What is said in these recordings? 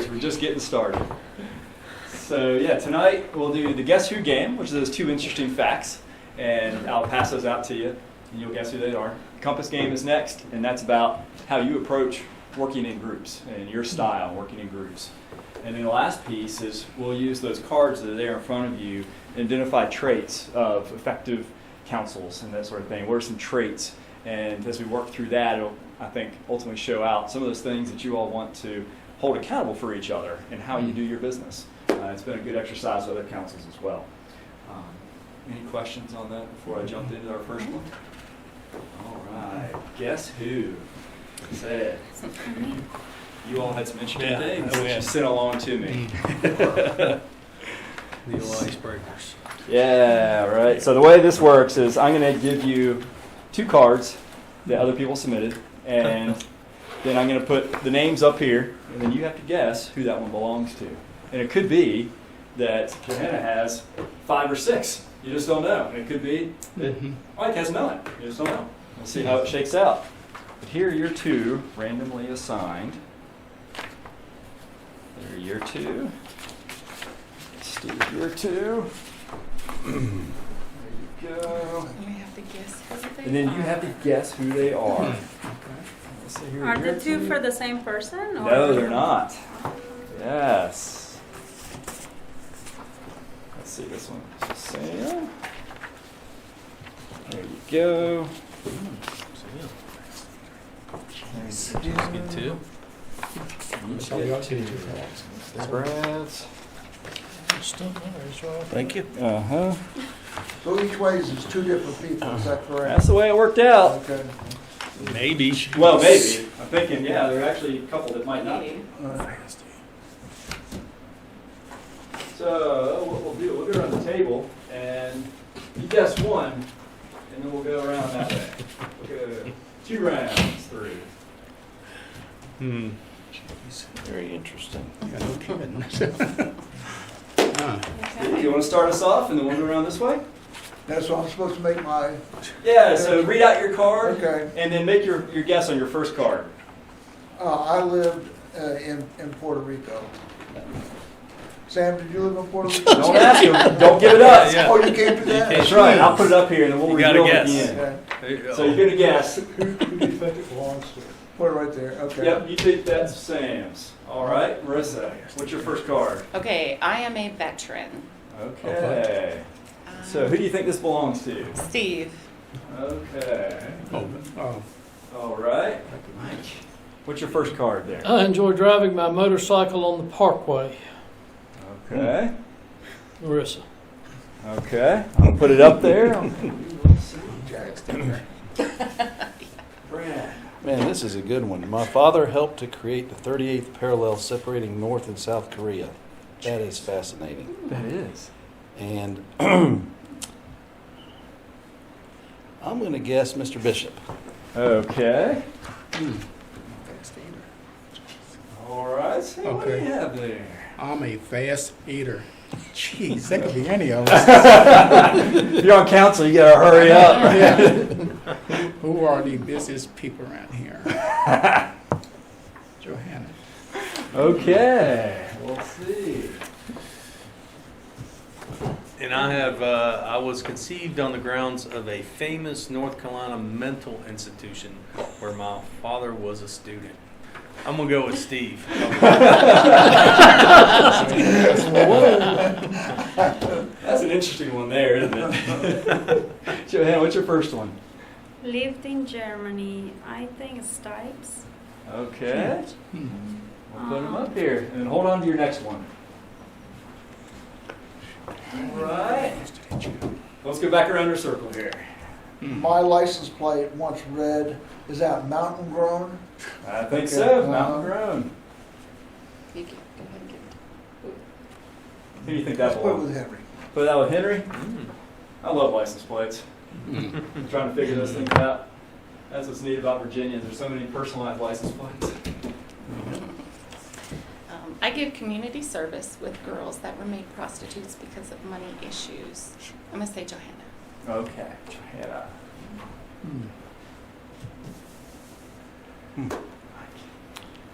because we're just getting started. So yeah, tonight we'll do the Guess Who game, which is those two interesting facts, and I'll pass those out to you, and you'll guess who they are. Compass game is next, and that's about how you approach working in groups and your style working in groups. And then the last piece is we'll use those cards that are there in front of you and identify traits of effective counsels and that sort of thing. What are some traits? And as we work through that, it'll, I think, ultimately show out some of those things that you all want to hold accountable for each other and how you do your business. It's been a good exercise with other councils as well. Any questions on that before I jump into our first one? All right. Guess who said? You all had some interesting things that you sent along to me. The icebreakers. Yeah, right. So the way this works is I'm going to give you two cards that other people submitted, and then I'm going to put the names up here, and then you have to guess who that one belongs to. And it could be that Johanna has 5 or 6. You just don't know. And it could be that Mike has none. You just don't know. We'll see how it shakes out. But here are your two randomly assigned. There are your two. Steve, your two. There you go. We have to guess who they And then are. you have to guess who they are. Are the two for the same person? Or? No, they're not. Yes. Let's see, this one is Sam. There you go. That's good too. Brad's. Thank you. Uh-huh. So each way is 2 different people, is that correct? That's the way it worked out. Okay. Maybe. Well, maybe. I'm thinking, yeah, there are actually a couple that might not be. So what we'll do, we'll go around the table, and you guess one, and then we'll go around that way. We'll go 2 rounds through. Very interesting. Yeah, no kidding. Do you want to start us off, and then we'll go around this way? That's what I'm supposed to make my, Yeah, so read out your card, okay. and then make your guess on your first card. I lived in Puerto Rico. Sam, did you live in Puerto Rico? Don't ask him. Don't give it up. Yeah. Oh, you can't do that? That's right. I'll put it up here, and then we'll You gotta reveal it at the guess. end. Okay. There you go. So you're going to guess. Who do you think it belongs to? Put it right there, okay. Yep, you think that's Sam's. All right, Marissa, what's your first card? Okay, I am a veteran. Okay. So who do you think this belongs to? Steve. Okay. Oh. All right. Mike, what's your first card there? I enjoy driving my motorcycle on the parkway. Okay. Marissa. Okay. I'll put it up there. Brad. Man, this is a good one. My father helped to create the 38th parallel separating North and South Korea. That is fascinating. That is. And I'm going to guess Mr. Bishop. Okay. All right. So what do you Okay. have there? I'm a fast eater. Jeez, that could be any of us. If you're on council, you gotta hurry up. Yeah. Who are the busiest people around here? Johanna. Okay. We'll see. And I was conceived on the grounds of a famous North Carolina mental institution where my father was a student. I'm going to go with Steve. That's an interesting one there, isn't it? Johanna, what's your first one? Lived in Germany. I think Stipes. Okay. We'll put them up here. And then hold on to your next one. All right. Let's go back around our circle here. My license plate, once read, is that mountain grown? I think Okay. so. Mountain grown. You can go ahead and give it. Who do you think Let's that put it belongs? with Henry. Put that with Henry? I love license plates. I'm trying to figure those things out. That's what's neat about Virginia. There's so many personalized license plates. I give community service with girls that were made prostitutes because of money issues. I'm going to say Johanna. Okay. Johanna.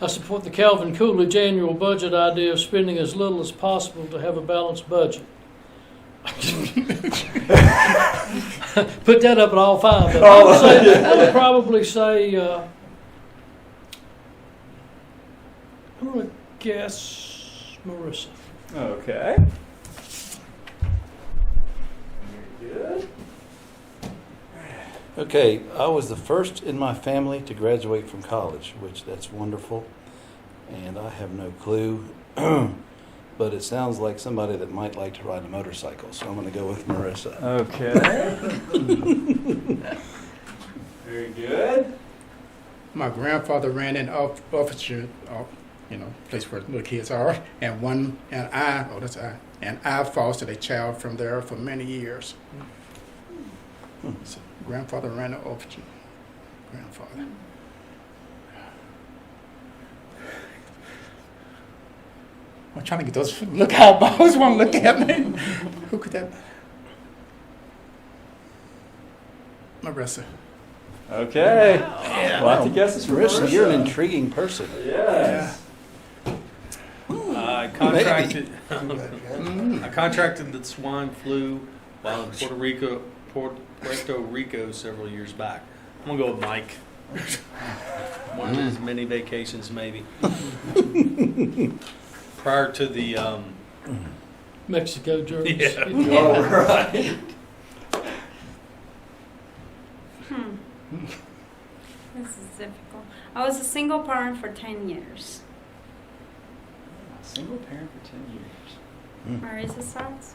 I support the Calvin Coolidge annual budget idea of spending as little as possible to have a balanced budget. Put that up at all five. But I would probably say, I'm going to guess Marissa. Okay. Very good. Okay, I was the first in my family to graduate from college, which that's wonderful. And I have no clue, but it sounds like somebody that might like to ride a motorcycle. So I'm going to go with Marissa. Okay. Very good. My grandfather ran an officer, place where little kids are, and I fostered a child from there for many years. So grandfather ran an officer. Grandfather. I'm trying to get those look eyeballs want to look at me. Who could that be? Marissa. Okay. Lots of guesses from Marissa, you're an Marissa. intriguing person. Yes. I contracted the swine flu while in Puerto Rico several years back. I'm gonna go with Mike. One of his many vacations, maybe. Prior to the Mexico journeys. Yeah. All right. This is difficult. I was a single parent for 10 years. Single parent for 10 years. Marissa starts.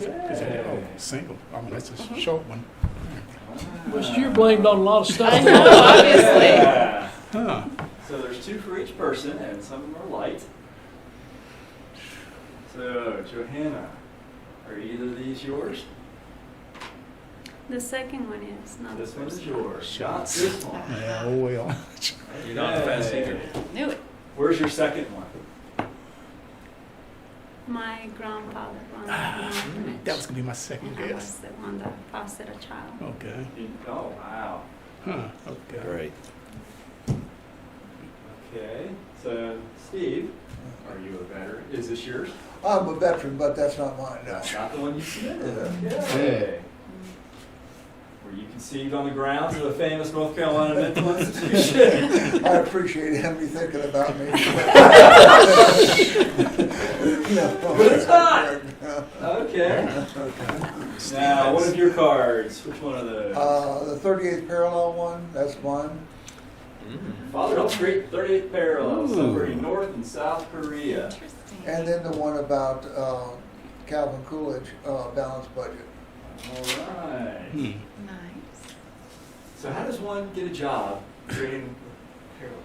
Okay. Single. I mean, that's a short one. Well, you're blamed on a lot of stuff. I know, obviously. Yeah. Huh. So there's 2 for each person, and some of them are light. So, Johanna, are either of these yours? The second one is not This the one first is yours. Not this one. Yeah, oh well. You're not a fast Okay. eater. Knew it. Where's your second one? My grandfather ran an orphanage. That was gonna be my second And I was guess. the one that fostered a child. Okay. Oh, wow. Huh. Okay. Great. Okay. So, Steve, are you a veteran? Is this yours? I'm a veteran, but that's not mine, no. That's not the one you submitted. Okay. Were you conceived on the grounds of a famous North Carolina mental institution? I appreciate him thinking about me. But it's not. Okay. Now, one of your cards. Which one of those? The 38th parallel one, that's mine. Father helped create 38th parallel, Ooh. separating North and South Korea. Interesting. And then the one about Calvin Coolidge, balanced budget. All right. Nice. So how does one get a job creating parallel?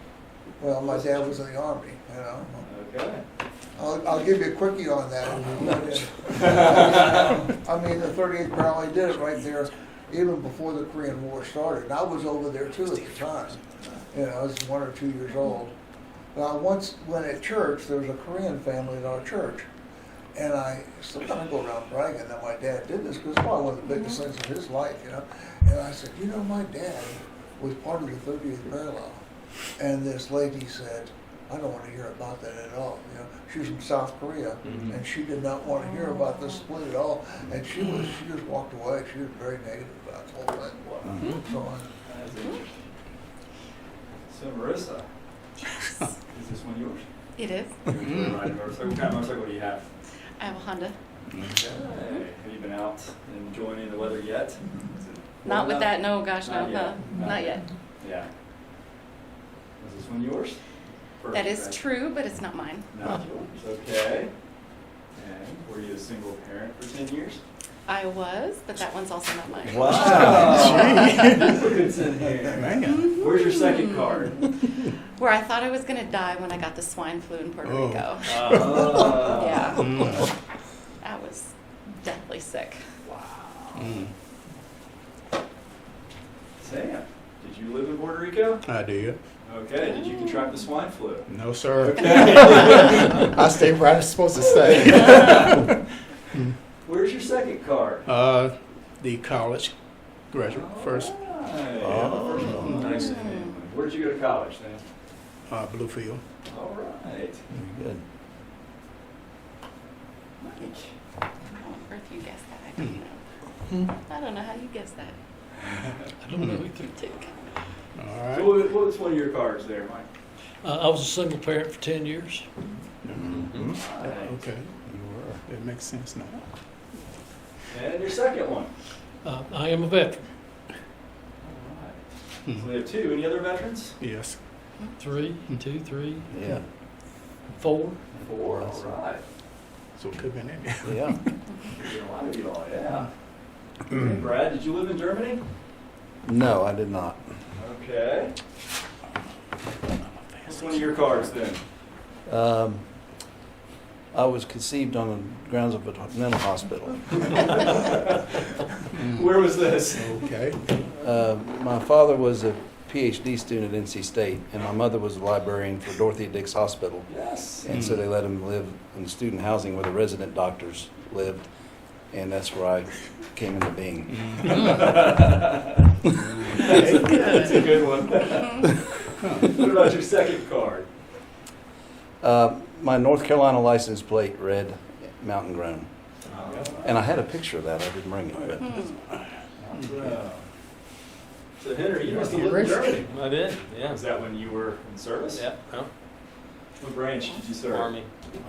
Well, my dad was in the Army, you know. Okay. I'll give you a quickie on that. I mean, the 38th parallel, he did it right there, even before the Korean War started. And I was over there too at the time. You know, I was 1 or 2 years old. Now, once went at church, there was a Korean family in our church. And I still kind of go around bragging that my dad did this, because it's probably one of the biggest things in his life, you know. And I said, you know, my dad was part of the 38th parallel. And this lady said, I don't want to hear about that at all. You know, she was from South Korea, and she did not want to hear about this split at all. And she just walked away. She was very negative about the whole thing. So That's interesting. So Marissa, is this one yours? It is. What kind of motorcycle do you have? I have a Honda. Okay. Have you been out enjoying the weather yet? Is it Not warm with enough? that, no, gosh, Not no, yet. not yet. Yeah. Is this one yours? That is First, right? true, but it's not mine. Not yours. Okay. And were you a single parent for 10 years? I was, but that one's also not mine. Wow. Look who's in here. Man. Where's your second card? Where I thought I was going to die when I got the swine flu in Puerto Oh. Rico. Yeah. Yeah. I was deathly sick. Sam, did you live in Puerto Rico? I did. Okay. Did you contract the swine flu? No, sir. Okay. I stayed where I was supposed to stay. Where's your second card? The college graduate first. Alright. Oh. Nice. Where did you go to college, Sam? Bluefield. All right. Very good. Mike. Or if you guess that, I don't know. I don't know how you guess that. I don't know either. Tick. All So right. what was one of your cards there, Mike? I was a single parent for 10 years. All right. Okay, You were. it makes sense now. And your second one. I am a veteran. All right. So we have two. Any other veterans? Yes. 3, 2, 3, Yeah. 4. Four. All right. So it could have been in there. Yeah. There's a lot of you all, yeah. Okay, Brad, did you live in Germany? No, I did not. Okay. What's one of your cards then? I was conceived on the grounds of a mental hospital. Where was this? Okay. My father was a PhD student at NC State, and my mother was a librarian for Dorothea Dix Hospital. Yes. And so they let him live in student housing where the resident doctors lived, and that's where I came into being. That's a good one. What about your second card? My North Carolina license plate read Mountain Grown, and I had a picture of that. I didn't bring it, but So Henry, you must have lived in Germany. I did, yeah. Was that when you were in service? Yeah, no, What branch did you serve? Army.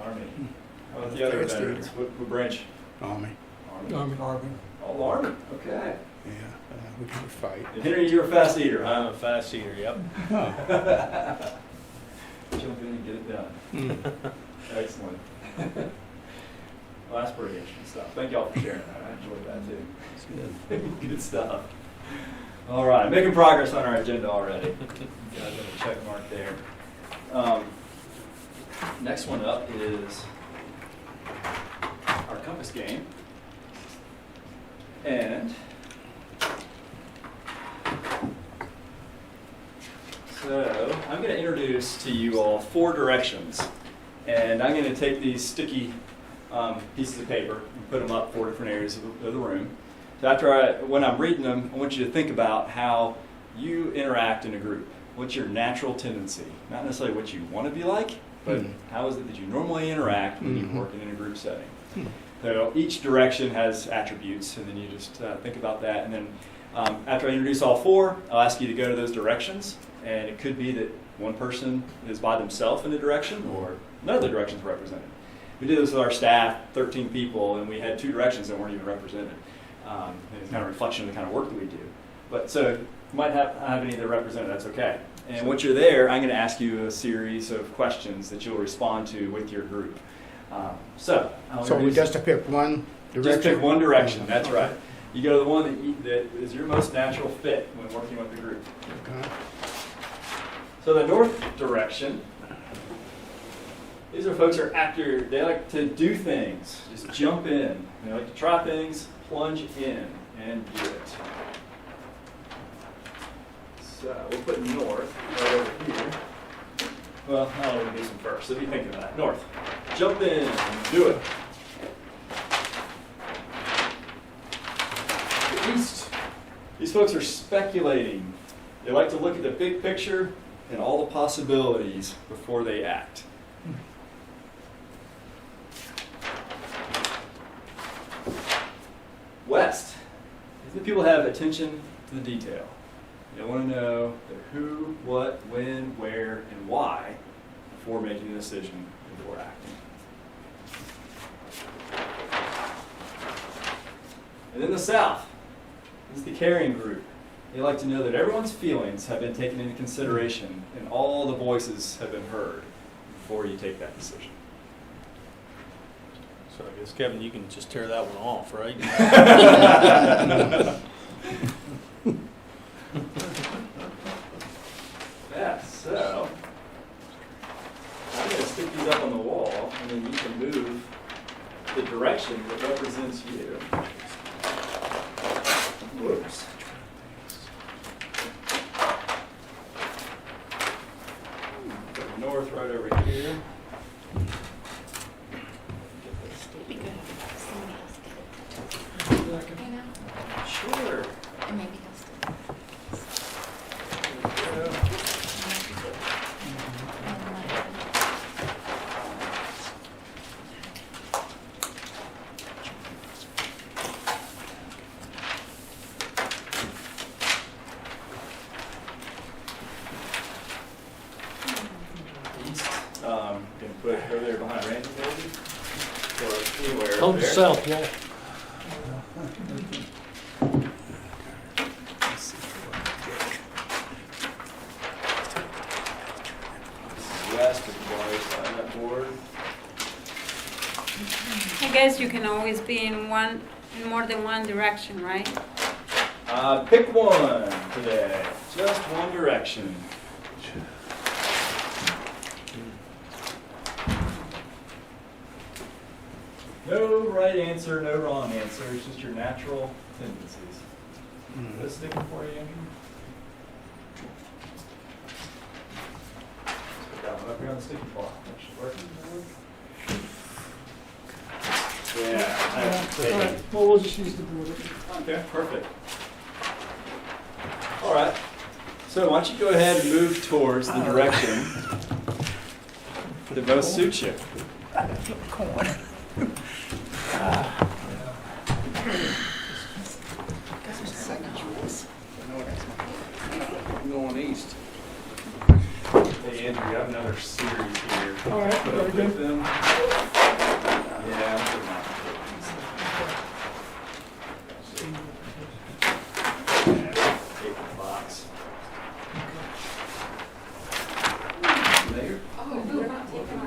Army. How about the other Fast veterans? eater. What branch? Army. Army. Army. Oh, Army. Okay. Yeah, we can fight. And Henry, you're a fast eater, I'm huh? a fast eater, yep. Jump in and get it done. Excellent. Well, that's pretty interesting stuff. Thank y'all for sharing that. I enjoyed that too. it's good. Good stuff. All right, making progress on our agenda already. Got a check mark there. Next one up is our compass game. And so I'm going to introduce to you all 4 directions. And I'm going to take these sticky pieces of paper and put them up 4 different areas of the room. So when I'm reading them, I want you to think about how you interact in a group. What's your natural tendency? Not necessarily what you want to be like, but how is it that you normally interact when you're working in a group setting? So each direction has attributes, and then you just think about that. And then after I introduce all 4, I'll ask you to go to those directions. And it could be that one person is by themselves in a direction, or none of the directions represented. We did this with our staff, 13 people, and we had 2 directions that weren't even represented. And it's kind of a reflection of the kind of work that we do. But so you might have any that are represented, that's okay. And once you're there, I'm going to ask you a series of questions that you'll respond to with your group. So We just to pick one direction? Just pick one direction, that's right. You go to the one that is your most natural fit when working with the group. Okay. So the north direction, these are folks who are actor. They like to do things, just jump in. They like to try things, plunge in, and do it. So we'll put north right over here. Well, I'll introduce them first. So if you think of that, north, jump in, do it. The east, these folks are speculating. They like to look at the big picture and all the possibilities before they act. West, these people have attention to the detail. They want to know the who, what, when, where, and why before making a decision, before acting. And then the South, this is the caring group. They like to know that everyone's feelings have been taken into consideration and all the voices have been heard before you take that decision. So I guess, Kevin, you can just tear that one off, right? Yeah, so I'm going to stick these up on the wall, and then you can move the direction that represents you. Whoops. Put north right over here. It'd be good if somebody else did it. You know? Sure. And maybe he'll still. There we go. put it over there behind Randy, maybe? Or anywhere On over the there. south wall. West of the right side of that board. I guess you can always be in more than one direction, right? Pick one today. Just one direction. No right answer, no wrong answer. It's just your natural tendencies. Is this sticking for you, Andrew? Put that one up here on the sticky block. That should work. Yeah. All right, well, we'll just use the border. Okay, perfect. All right. So why don't you go ahead and move towards the direction that most suits you. I'm going east. Hey, Andrew, you have another series here. All right, Put up very with good. them. Yeah, I'm putting that. Yeah, take the box. There. Oh, we're not taking our,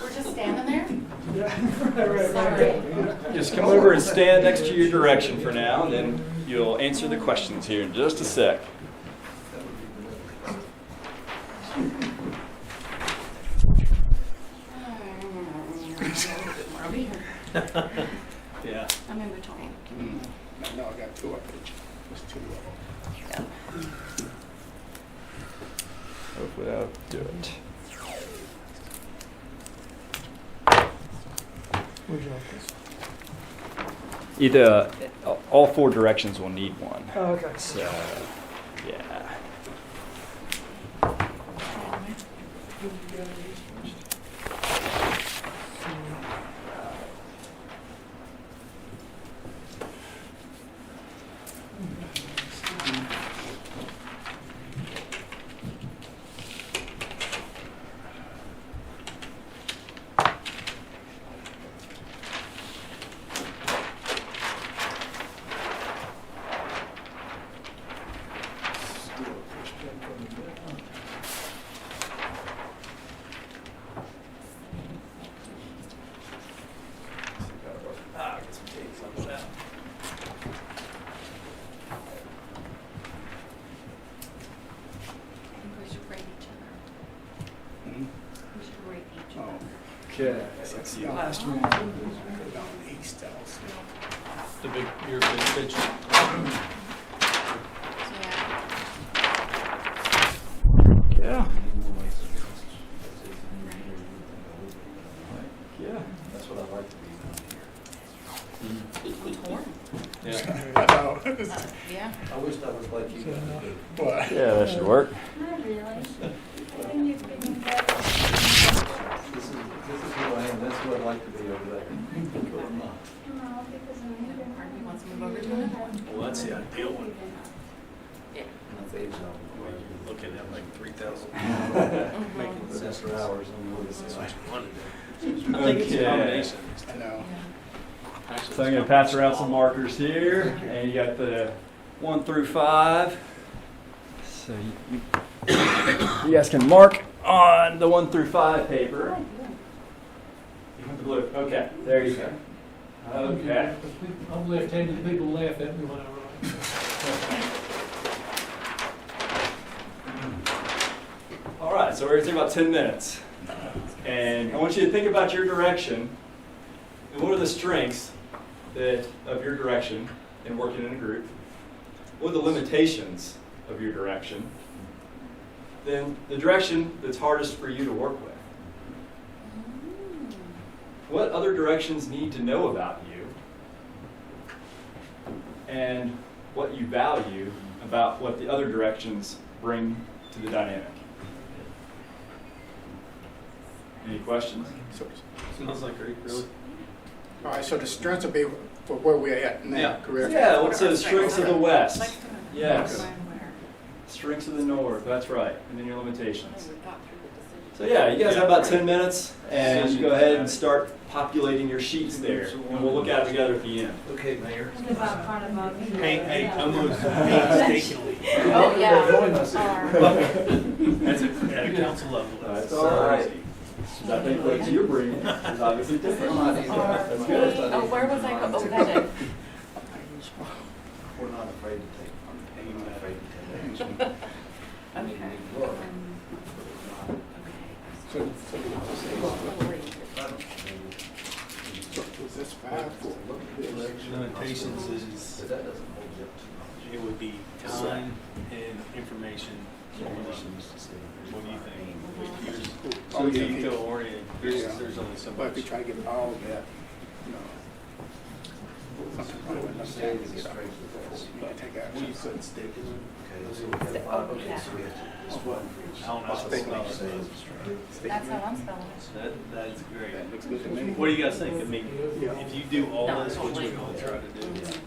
we're just standing there? Yeah. Sorry. Just come over and stand next to your direction for now, and then you'll answer the questions here in just a sec. Over here. Yeah. I'm in between. No, I got two up there. There's two of them. Hopefully that'll do it. Where'd you like this? Either all four directions will need one. Oh, okay. So, yeah. We should rate each other. Hmm? We should rate each Oh, other. Okay, that's the last one. go down east also. The big, your big picture. Yeah. Yeah. Yeah. That's what I like to be I'm torn. Yeah. I know. Yeah. I wish I was like you guys. What? Yeah, that should work. Not really. I think you've been better. This is who I am. That's who I'd like to be over there. No, because I'm moving. He wants to move over to another one. Well, that's the ideal one. Yeah. That's age now. You're looking at like 3,000. Mhm. Making But sense after hours, I'm really That's what sorry. you wanted to do. I think it's a Okay. combination. I know. Actually, So I'm going to pass around some markers here, and you got the 1 through 5. So you guys can mark on the 1 through 5 paper. You want the blue? Okay, there you go. Okay. I'm left-handed, people laugh at me when I write. All right, so we're going to take about 10 minutes. And I want you to think about your direction and what are the strengths of your direction in working in a group. What are the limitations of your direction? Then the direction that's hardest for you to work with. What other directions need to know about you? And what you value about what the other directions bring to the dynamic. Any questions? Sounds like great, really. All right, so the strengths will be for where we're at now, Yeah. correct? Yeah, what's the strengths of the West? Like, Yes. where? Strengths of the North, that's right. And then your limitations. We got through the decision. So yeah, you guys have about 10 minutes, and you go ahead and start populating your sheets there, and we'll look at it together at the end. Okay, Mayor. What about part of our Hey, I'm going to painstakingly. Oh, yeah. At a council level. That's all right. I think what you're bringing is obviously different. That's good. Oh, where was I? Oh, that is. We're not afraid to take, we're not afraid to take action. Okay. So is this 5 for Limitations is, But that doesn't hold you up too much. it would be time and information. What do you think? So you feel oriented, there's only so But if we much. try to get all of that, you know, something probably wouldn't understand to get out. You can take Well, you action. couldn't stick it. Okay, so we have 5, okay, so we have to, I don't know how to spell it. That's how I'm spelling it. That's great. That looks good to me. What do you guys think? I mean, Yeah. if you do all No, this, which we're wait. gonna try to do, we can't.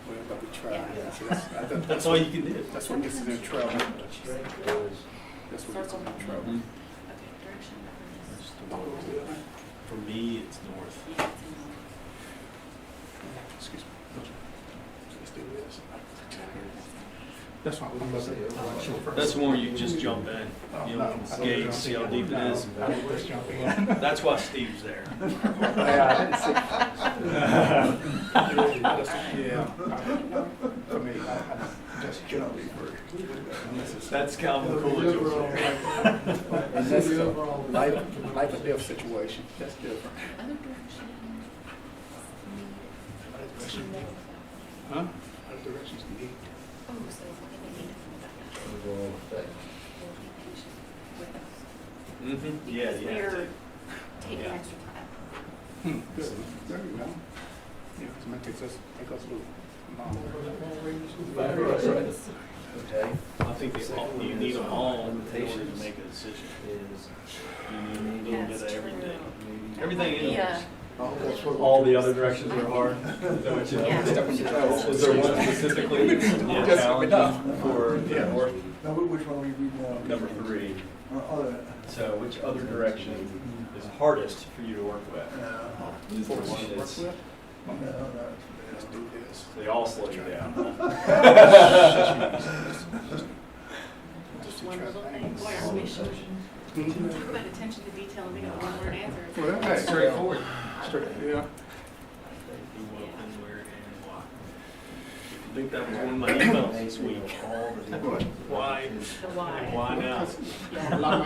Well, but we try. Yeah. Yeah. So that's, That's all you can do. that's what gets us in trouble. That's what gets us in trouble. Mhm. Okay, direction. For me, it's north. Excuse me. Let's do this. That's why we love it. That's more you just jump in. You know, gauge, see how deep it is. I don't just jump in. That's why Steve's there. Yeah, I didn't see. Yeah. For me, I just jump in. That's Calvin Coolidge over there. And that's a life or death situation. That's different. Other direction. Huh? What directions do you need? Oh, so we're gonna need it from that. Mm-hmm. Yeah, you have We're to. taking Yeah. extra time. Good. There you go. Yeah, it might take us a little longer. Okay, I think you need them all in order to make a decision. is, You need a little bit of everything. Everything Yeah. else. All the other directions are hard. Is that what you- Yeah. Is there one specifically challenging for north? Now, which one are we reading now? Number 3. Other, So which other direction is hardest for you to work with? Is the one that's, no. Let's do this. they all slow you down. Just to One try little thing. things. Boy, our mission. Talk about attention to detail and being a one-word answer. Well, That's straightforward. Straight, yeah. Who, what, and where, and why. I think that was one of my emails this week. What? Why? The why. And why now? Yeah. A lot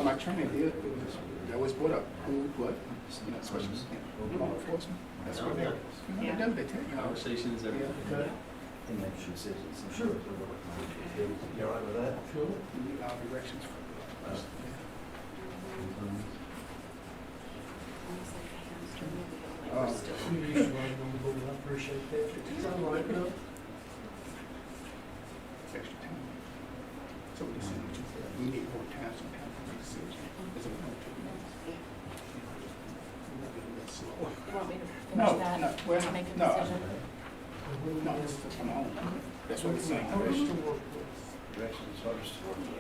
of my training here, they always brought up who, what, you know, especially law enforcement. That's what they're, Yeah. they tell you. Conversations, everything. and make sure decisions, I'm sure. You all right with that? Sure. You need all directions. Extra time. So what they say, we need more time sometimes to make decisions. It's a little too much. That's slow. You want me to No, finish that? no, well, To make a no. decision? No, come on. That's what it's saying. Directions hardest to work with.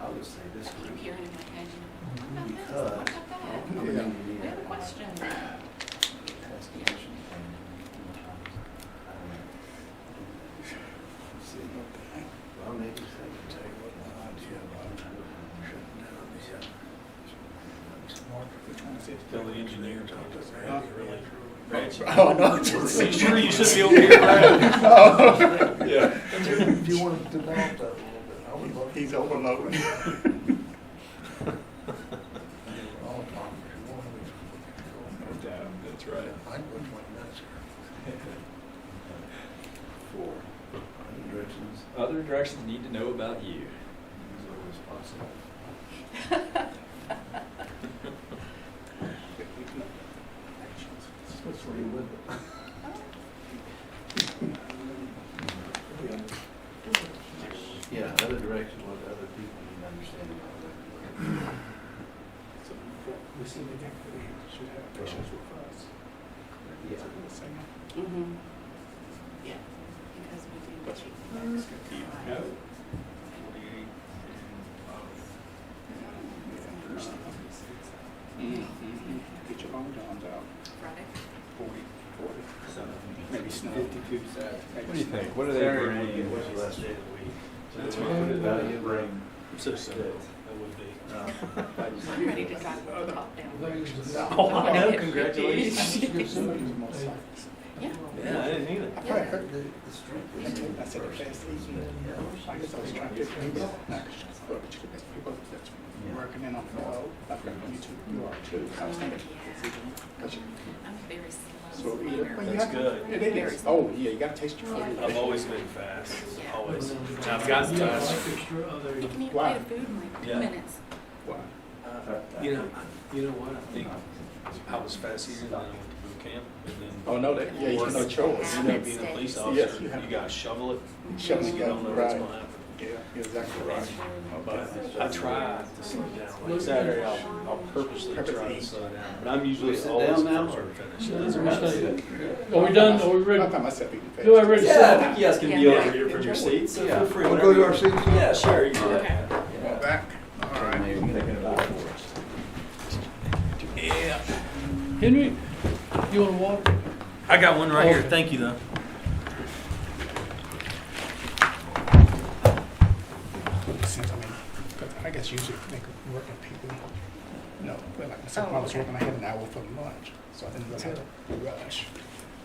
I would say this I'm group. hearing in my head, you know, what Because- about this? What about that? Yeah. We have a question. Investigation and, I don't know. See, well, maybe they can tell you what the idea about shutting down these. We're trying to say it's Tell the engineer to Huh? really. Oh, no. Are you sure you should be over here, Brad? Yeah. If you want to develop that a little bit, I would love to. He's overloading. All the time, if you want to. No doubt, that's right. I can go 20 minutes here. 4, other directions, Other directions need to know about you. as little as possible. What's wrong with it? Yeah, other direction, what the other people need to understand about that. So we see the thing we should have patience with us. Yeah. Mm-hmm. Yeah, because we do cheat. No. What do you think? What do they bring? What's the last day of the week? That's what they bring. I'm so sorry. That would be. I'm ready to drive the top down. Oh, I know. Congratulations. Yeah. Yeah, I didn't either. I probably heard I said the best evening. I guess I was trying to get people. But you the best people that's working in on I forgot you are too. I was thinking. I'm very slow. So, learner. That's good. It is. Oh, yeah, you gotta taste your food. I've always been fast. Always. I've gotten faster. You can eat a Why? plate of food in like 2 Yeah. minutes. Why? You know what? I think I was fast here, and then I went to boot camp, and then. Oh, no, that, yeah, you have no choice. You know, being a police Yes, officer, you have- you gotta shovel it. Shoveling You don't know it, what's right. gonna happen. Yeah, you're exactly right. But I try to slow down. Like Saturday, I'll purposely try to slow down. But I'm usually Sit always down now, from start or- to finish. It doesn't matter. Are we done? Are we I ready? found myself eating fast. Do I ready to Yeah, I sit? think you guys can be Yeah. over here from your seats, so feel free. We'll whenever go to you- our seats? Yeah, sure, you can do that. Okay. Go back. All right. Maybe thinking about it for us. Yeah. Henry, you want water? I got one right here. Okay. Thank you, though. Since I mean, 'cause I guess usually they could working people, you know, but like I said, when I was okay. working, I had an hour for lunch, so I didn't really have to rush.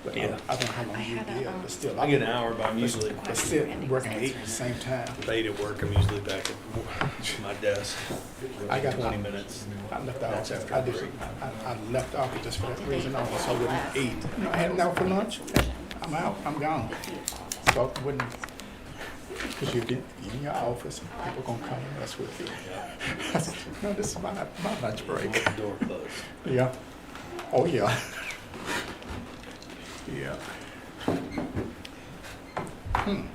But Yeah. I don't know how long I you had a, did, but still, I get an hour, but I'm usually But still, working 8 at the same time. late at work. I'm usually back at my desk. I got 20 minutes. I left That's off, after I did, break. I left off just for that reason, only, so I wouldn't eat. You know, I had an hour for lunch, I'm out, I'm gone. So I wouldn't, because you're in your office, people gonna come and mess with you. I said, no, this is my lunch break. Door closed. Yeah. Oh, yeah. Yeah. Hmm.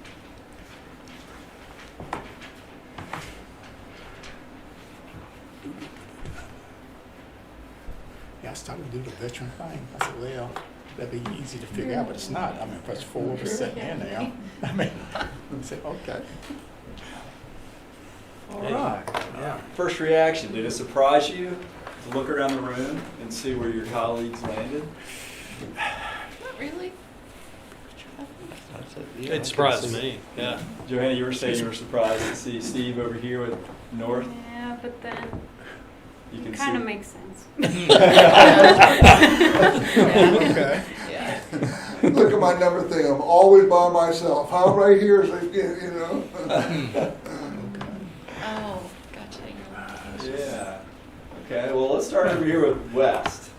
Yeah, I started to do the veteran thing. I said, well, that'd be easy to figure out, but it's not. I mean, if it's 4% in there, I mean, I said, okay. All right. Yeah. First reaction, did it surprise you to look around the room and see where your colleagues landed? Not really. It surprised me. Yeah. Johanna, you were saying you were surprised to see Steve over here with North. Yeah, but then You can it kind of see. makes sense. Okay. Yeah. Look at my number thing, I'm always by myself. How right here is, you know? Oh, gotcha. You're Yeah. Okay, well, let's start over here with West.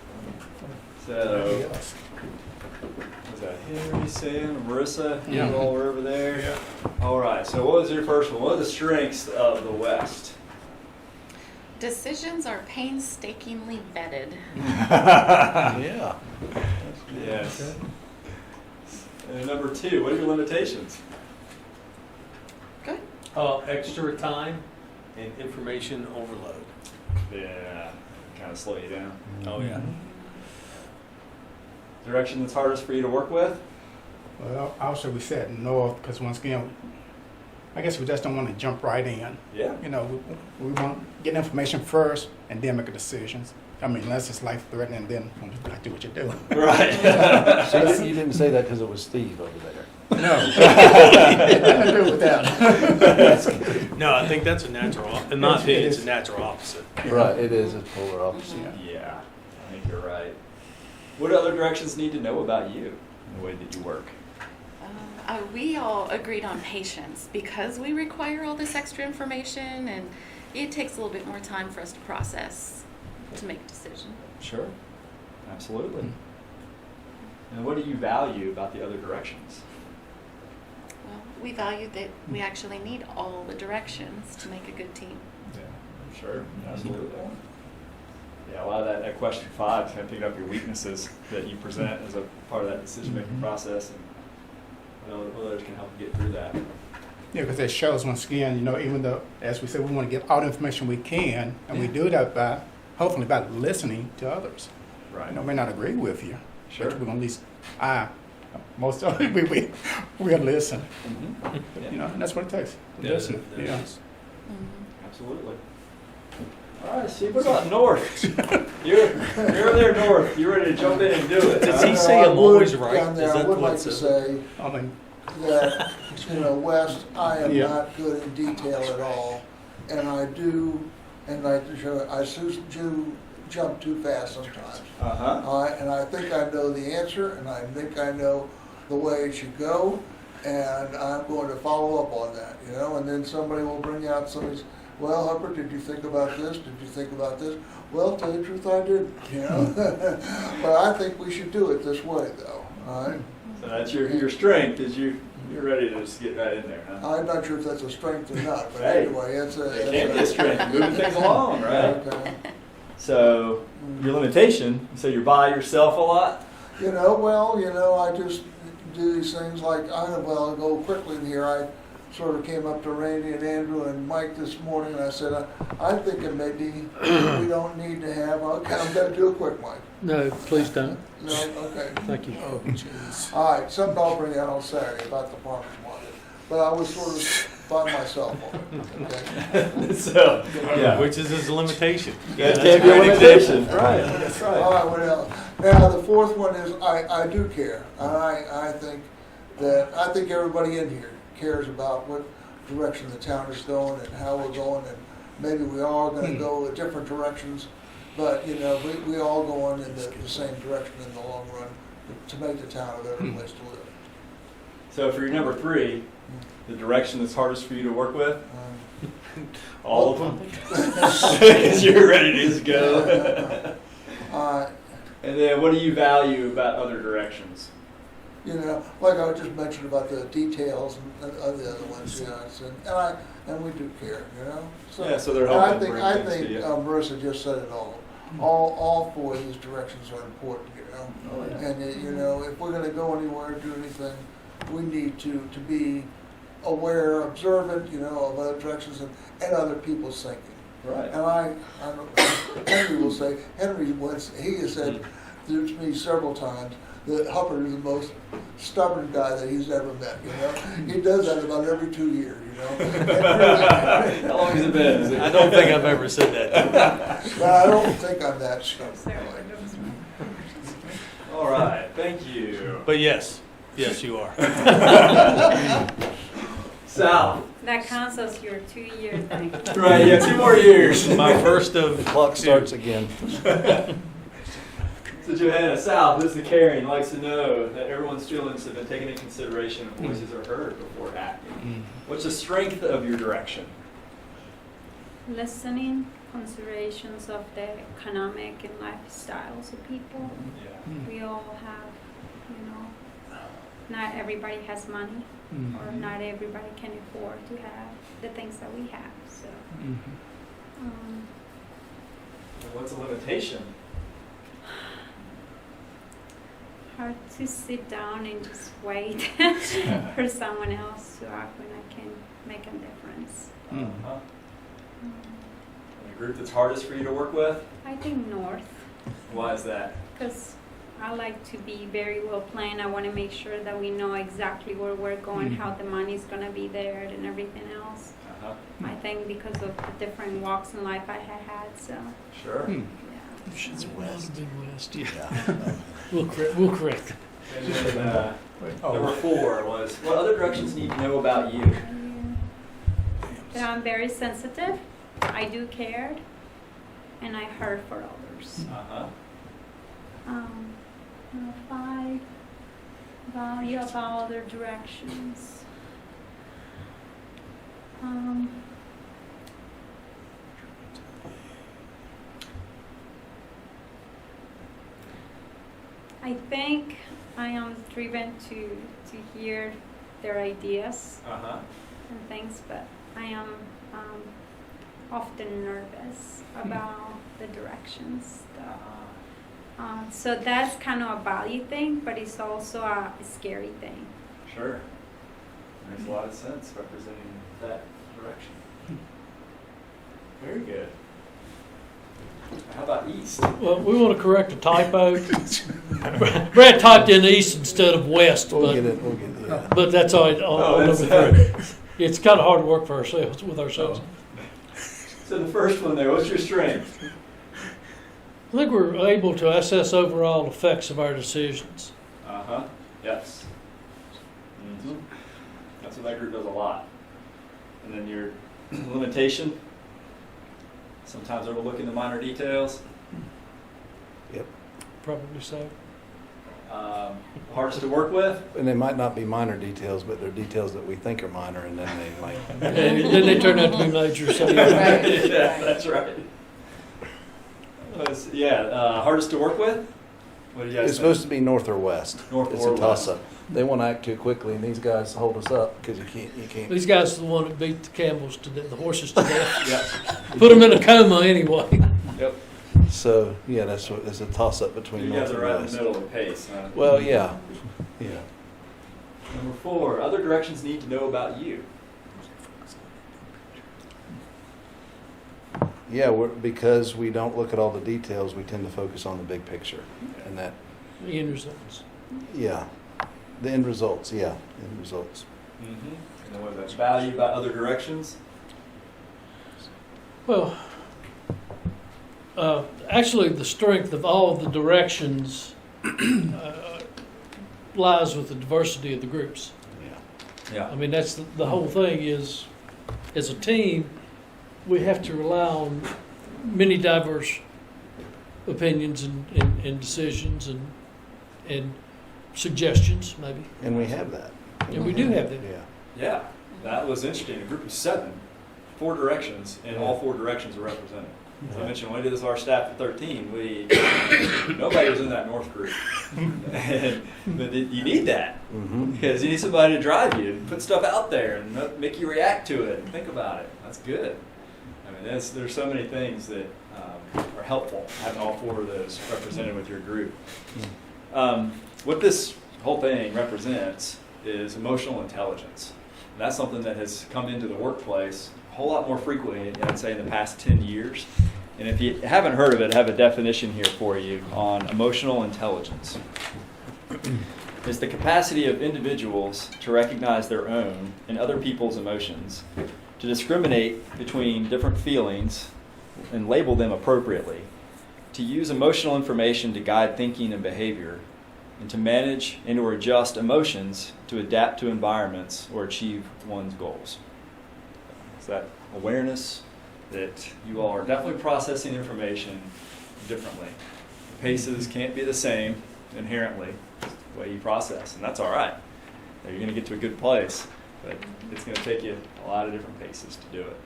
So, was that Henry, Sam, Marissa? Yeah. You all were over there? All right, so what was your first one? What are the strengths of the West? Decisions are painstakingly vetted. Yeah. Yes. And number two, what are your limitations? Good. Extra time and information overload. Yeah, kind of slow you down. Oh, yeah. Direction that's hardest for you to work with? Well, also we said north, because once again, I guess we just don't want to jump right in. Yeah. You know, we want to get information first and then make a decision. I mean, unless it's life threatening, then I do what you do. Right. So you didn't say that because it was Steve over there. No. I agree with that. No, I think that's a natural, in my It opinion, is. it's a natural opposite. Right, it is, it's polar opposite. Yeah, I think you're right. What other directions need to know about you and the way that you work? We all agreed on patience because we require all this extra information and it takes a little bit more time for us to process to make a decision. Sure, absolutely. And what do you value about the other directions? Well, we value that we actually need all the directions to make a good team. Yeah, sure, absolutely. Yeah, a lot of that question 5 kind of picking up your weaknesses that you present as a part of that decision-making process, and what others can help you get through that. Yeah, because it shows once again, you know, even though, as we said, we want to get all the information we can, and we do that by, hopefully by listening to others. Right. I know, may not agree with you, Sure. but we're going to at least, most of it, we'll listen. Mhm. You know, and that's what it takes, Yeah, listen, that yeah. is. Absolutely. All right, Steve, what about north? You're there north. You ready to jump in and do it? Does huh? he say I'm always right? Down there, Is I that would what like it to says? say I mean, that, West, I am Yeah. not good in detail at all. And I do, and like to show, I do jump too fast sometimes. Uh-huh. And I think I know the answer, and I think I know the way it should go, and I'm going to follow up on that, and then somebody will bring out somebody's, well, Hubbard, did you think about this? Did you think about this? Well, to tell you the truth, I didn't, But I think we should do it this way, though, all right? So that's your strength, is you're ready to just get right in there, huh? I'm not sure if that's a strength or not, but Hey, anyway, it's a. It can be a strength, moving things along, right? Okay. So your limitation, you say you're by yourself a lot? I just do these things like, I'll go quickly in here. I sort of came up to Randy and Andrew and Mike this morning, and I said, I'm thinking maybe we don't need to have, okay, I'm going to do it quick, Mike. No, please don't. No, okay. Thank you. oh, jeez. All right, something I'll bring out on Saturday about the farmer's market. But I was sort of by myself on it, okay? So, yeah. Which is his limitation. That can be a limitation. Right, that's All right. right, what else? Now, the fourth one is I do care. I think everybody in here cares about what direction the town is going and how we're going, and maybe we are going to go in different directions, but we all going in the same direction in the long run to make the town a better place to live. So for your number 3, the direction that's hardest for you to work with, all of them, because you're ready to just go. And then what do you value about other directions? Like I just mentioned about the details and the other ones, and we do care, Yeah, so they're and I helping think bring things to you. Marissa just said it all. All 4 of these directions are important, Oh, yeah. And if we're going to go anywhere, do anything, we need to be aware, observant, of other directions and other people's thinking. Right. And I don't, Henry will say, he has said to me several times that Hubbard is the most stubborn guy that he's ever met, He does that about every 2 years, How long has it been? I don't think I've ever said that. But I don't think I'm that stubborn. All right, thank you. But yes, you are. Sal. That counts as your 2-year thing. Right, yeah, 2 more years. My first of Clock starts again. So Johanna, Sal, who's the caring, likes to know that everyone's feelings have been taken into consideration and voices are heard before acting. What's the strength of your direction? Listening, considerations of the economic and lifestyles of people. Yeah. We all have, not everybody has money, or not everybody can afford to have the things that we have. So, What's a limitation? hard to sit down and just wait for someone else to act when I can make a difference. Uh-huh. A group that's hardest for you to work with? I think North, Why is that? because I like to be very well planned. I want to make sure that we know exactly where we're going, how the money's going to be there, and everything else. Uh-huh. I think because of the different walks in life I have had, so Sure. yeah. It's west. Yeah. We'll correct. And then, number 4 was, what other directions need to know about you? That I'm very sensitive. I do care, and I hurt for others. Uh-huh. 5, value about other directions. I think I am driven to hear their ideas Uh-huh. and things, but I am often nervous about the directions. So that's kind of a value thing, but it's also a scary thing. Sure. Makes a lot of sense representing that direction. Very good. How about east? Well, we want to correct a typo. Brad typed in east instead of west, We'll get it. Yeah. but that's all right. On number 3. It's kind of hard to work for ourselves with ourselves. So the first one there, what's your strength? I think we're able to assess overall effects of our decisions. Uh-huh, yes. Mhm. That's what that group does a lot. And then your limitation, sometimes overlooking the minor details. Yep. Probably so. Hardest to work with. And they might not be minor details, but they're details that we think are minor, and then they might. And then they turn out to be major. So yeah. Yeah, that's right. Hardest to work with? What do you guys It's think? supposed to be north or west. North It's or a toss-up. They want to act too quickly, and these guys hold us up because you can't. These guys are the one that beat the camels to death, the horses to death. Yeah. Put them in a coma anyway. Yep. So yeah, that's a toss-up between You north guys and are right in west. the middle of pace. Huh? Well, yeah. Number 4, other directions need to know about you. Yeah, because we don't look at all the details, we tend to focus on the big picture, and that, The end results. yeah, the end results, yeah, end results. Mm-hmm. And then what is that? Value about other directions? Well, actually, the strength of all of the directions lies with the diversity of the groups. Yeah. I mean, that's the whole thing is, as a team, we have to rely on many diverse opinions and decisions and suggestions, maybe. And we have that. And we do have that. Yeah. Yeah. That was interesting. A group of 7, 4 directions, and all 4 directions are represented. As I mentioned, when we did this with our staff at 13, nobody was in that north group. But you need that Mm-hmm. because you need somebody to drive you and put stuff out there and make you react to it and think about it. That's good. I mean, there's so many things that are helpful, having all 4 of those represented with your group. What this whole thing represents is emotional intelligence. And that's something that has come into the workplace a whole lot more frequently, I'd say, in the past 10 years. And if you haven't heard of it, I have a definition here for you on emotional intelligence. It's the capacity of individuals to recognize their own and other people's emotions, to discriminate between different feelings and label them appropriately, to use emotional information to guide thinking and behavior, and to manage and or adjust emotions to adapt to environments or achieve one's goals. It's that awareness that you all are definitely processing information differently. Paces can't be the same inherently, the way you process, and that's all right. You're going to get to a good place, but it's going to take you a lot of different paces to do it.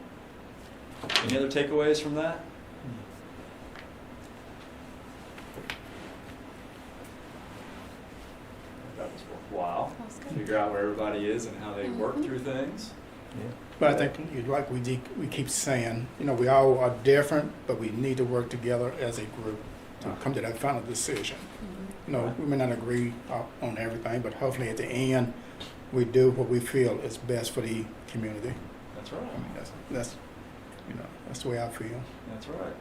Any other takeaways from that? That was worthwhile. That was good. Figure out where everybody is and how they work through things. But I think, like we keep saying, we all are different, but we need to work together as a group to come to that final decision. We may not agree on everything, but hopefully at the end, we do what we feel is best for the community. That's right. I mean, that's the way I feel. That's right.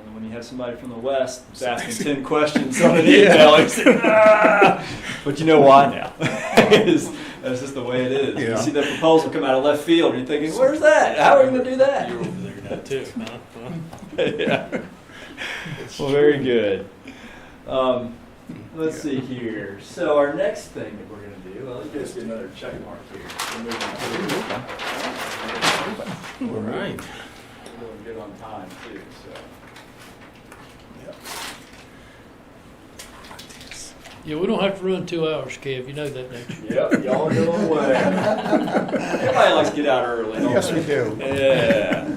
And when you have somebody from the West that's asking 10 questions on an email, you say, ah! But you know why now. That's just the way it is. Yeah. You see that proposal come out of left field, and you're thinking, where's that? How are we going to do that? You're over there now too, huh? Yeah. Well, very good. Let's see here. So our next thing that we're going to do, let's just get another check mark here. We're moving forward. All right. We're doing good on time too. So. Yeah, we don't have to run 2 hours, Kev. You know that, don't you? Yep, y'all are going away. Everybody likes to get out early. Don't Yes, they? we do. Yeah.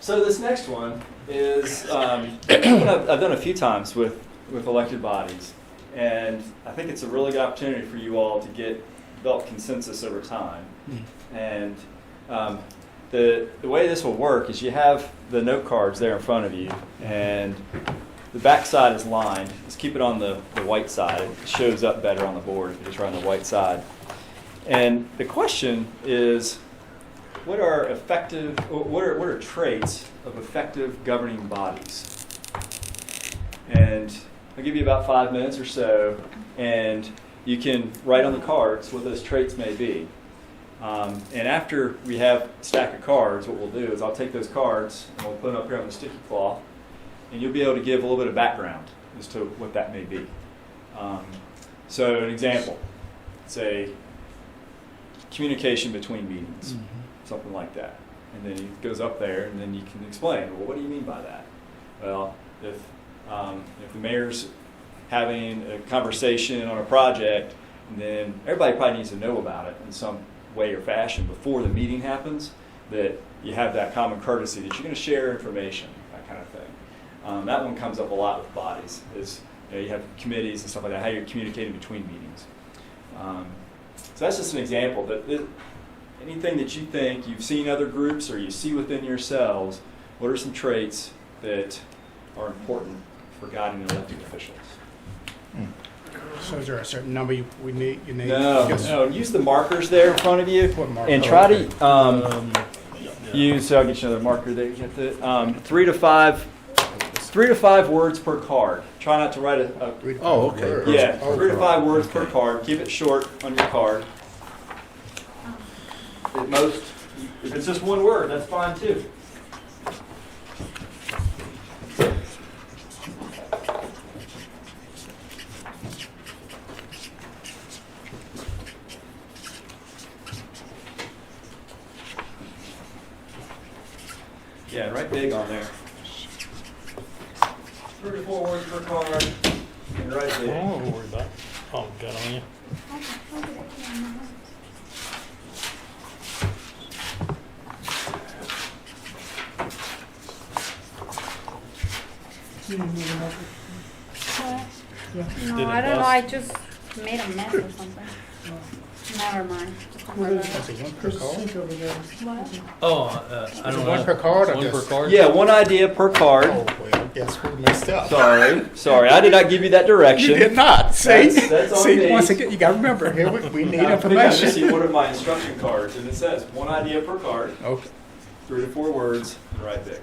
So this next one is I've done a few times with elected bodies, and I think it's a really good opportunity for you all to develop consensus over time. And the way this will work is you have the note cards there in front of you, and the back side is lined. Just keep it on the white side. It shows up better on the board if you just write on the white side. And the question is, what are traits of effective governing bodies? And I'll give you about 5 minutes or so, and you can write on the cards what those traits may be. And after we have a stack of cards, what we'll do is I'll take those cards and we'll put them up here on the sticky cloth, and you'll be able to give a little bit of background as to what that may be. So an example, say communication between meetings, something like that. And then it goes up there, and then you can explain, well, what do you mean by that? Well, if the mayor's having a conversation on a project, and then everybody probably needs to know about it in some way or fashion before the meeting happens, that you have that common courtesy that you're going to share information, that kind of thing. That one comes up a lot with bodies, is you have committees and stuff like that, how you're communicating between meetings. So that's just an example, but anything that you think you've seen other groups or you see within yourselves, what are some traits that are important for guiding elected officials? So is there a certain number you need? No. Use the markers there in front of you, What marker? and try Okay. to use. So I'll get you another marker there. You get the 3 to 5 words per card. Try not to write a Oh, okay. Words. yeah, Oh, 3 to 5 words per card. Keep it short on your card. At most, if it's just one word, that's fine too. Yeah, write big on there. 3 to 4 words per card, and write big. Don't worry about it. Oh, got on you. No, Did it I don't know. bust? I just made a mess or something. Never mind. Is it one per card? What? Oh, I Is don't it know. one per card or One per just- card? Yeah, one idea per card. Oh, well, guess who messed up? Sorry, I did not give you that direction. You did not. See? That's on See, me. once again, you got to remember, here we need I think I'm information. missing one of my instruction cards, and it says one idea per card, Okay. 3 to 4 words, and write big.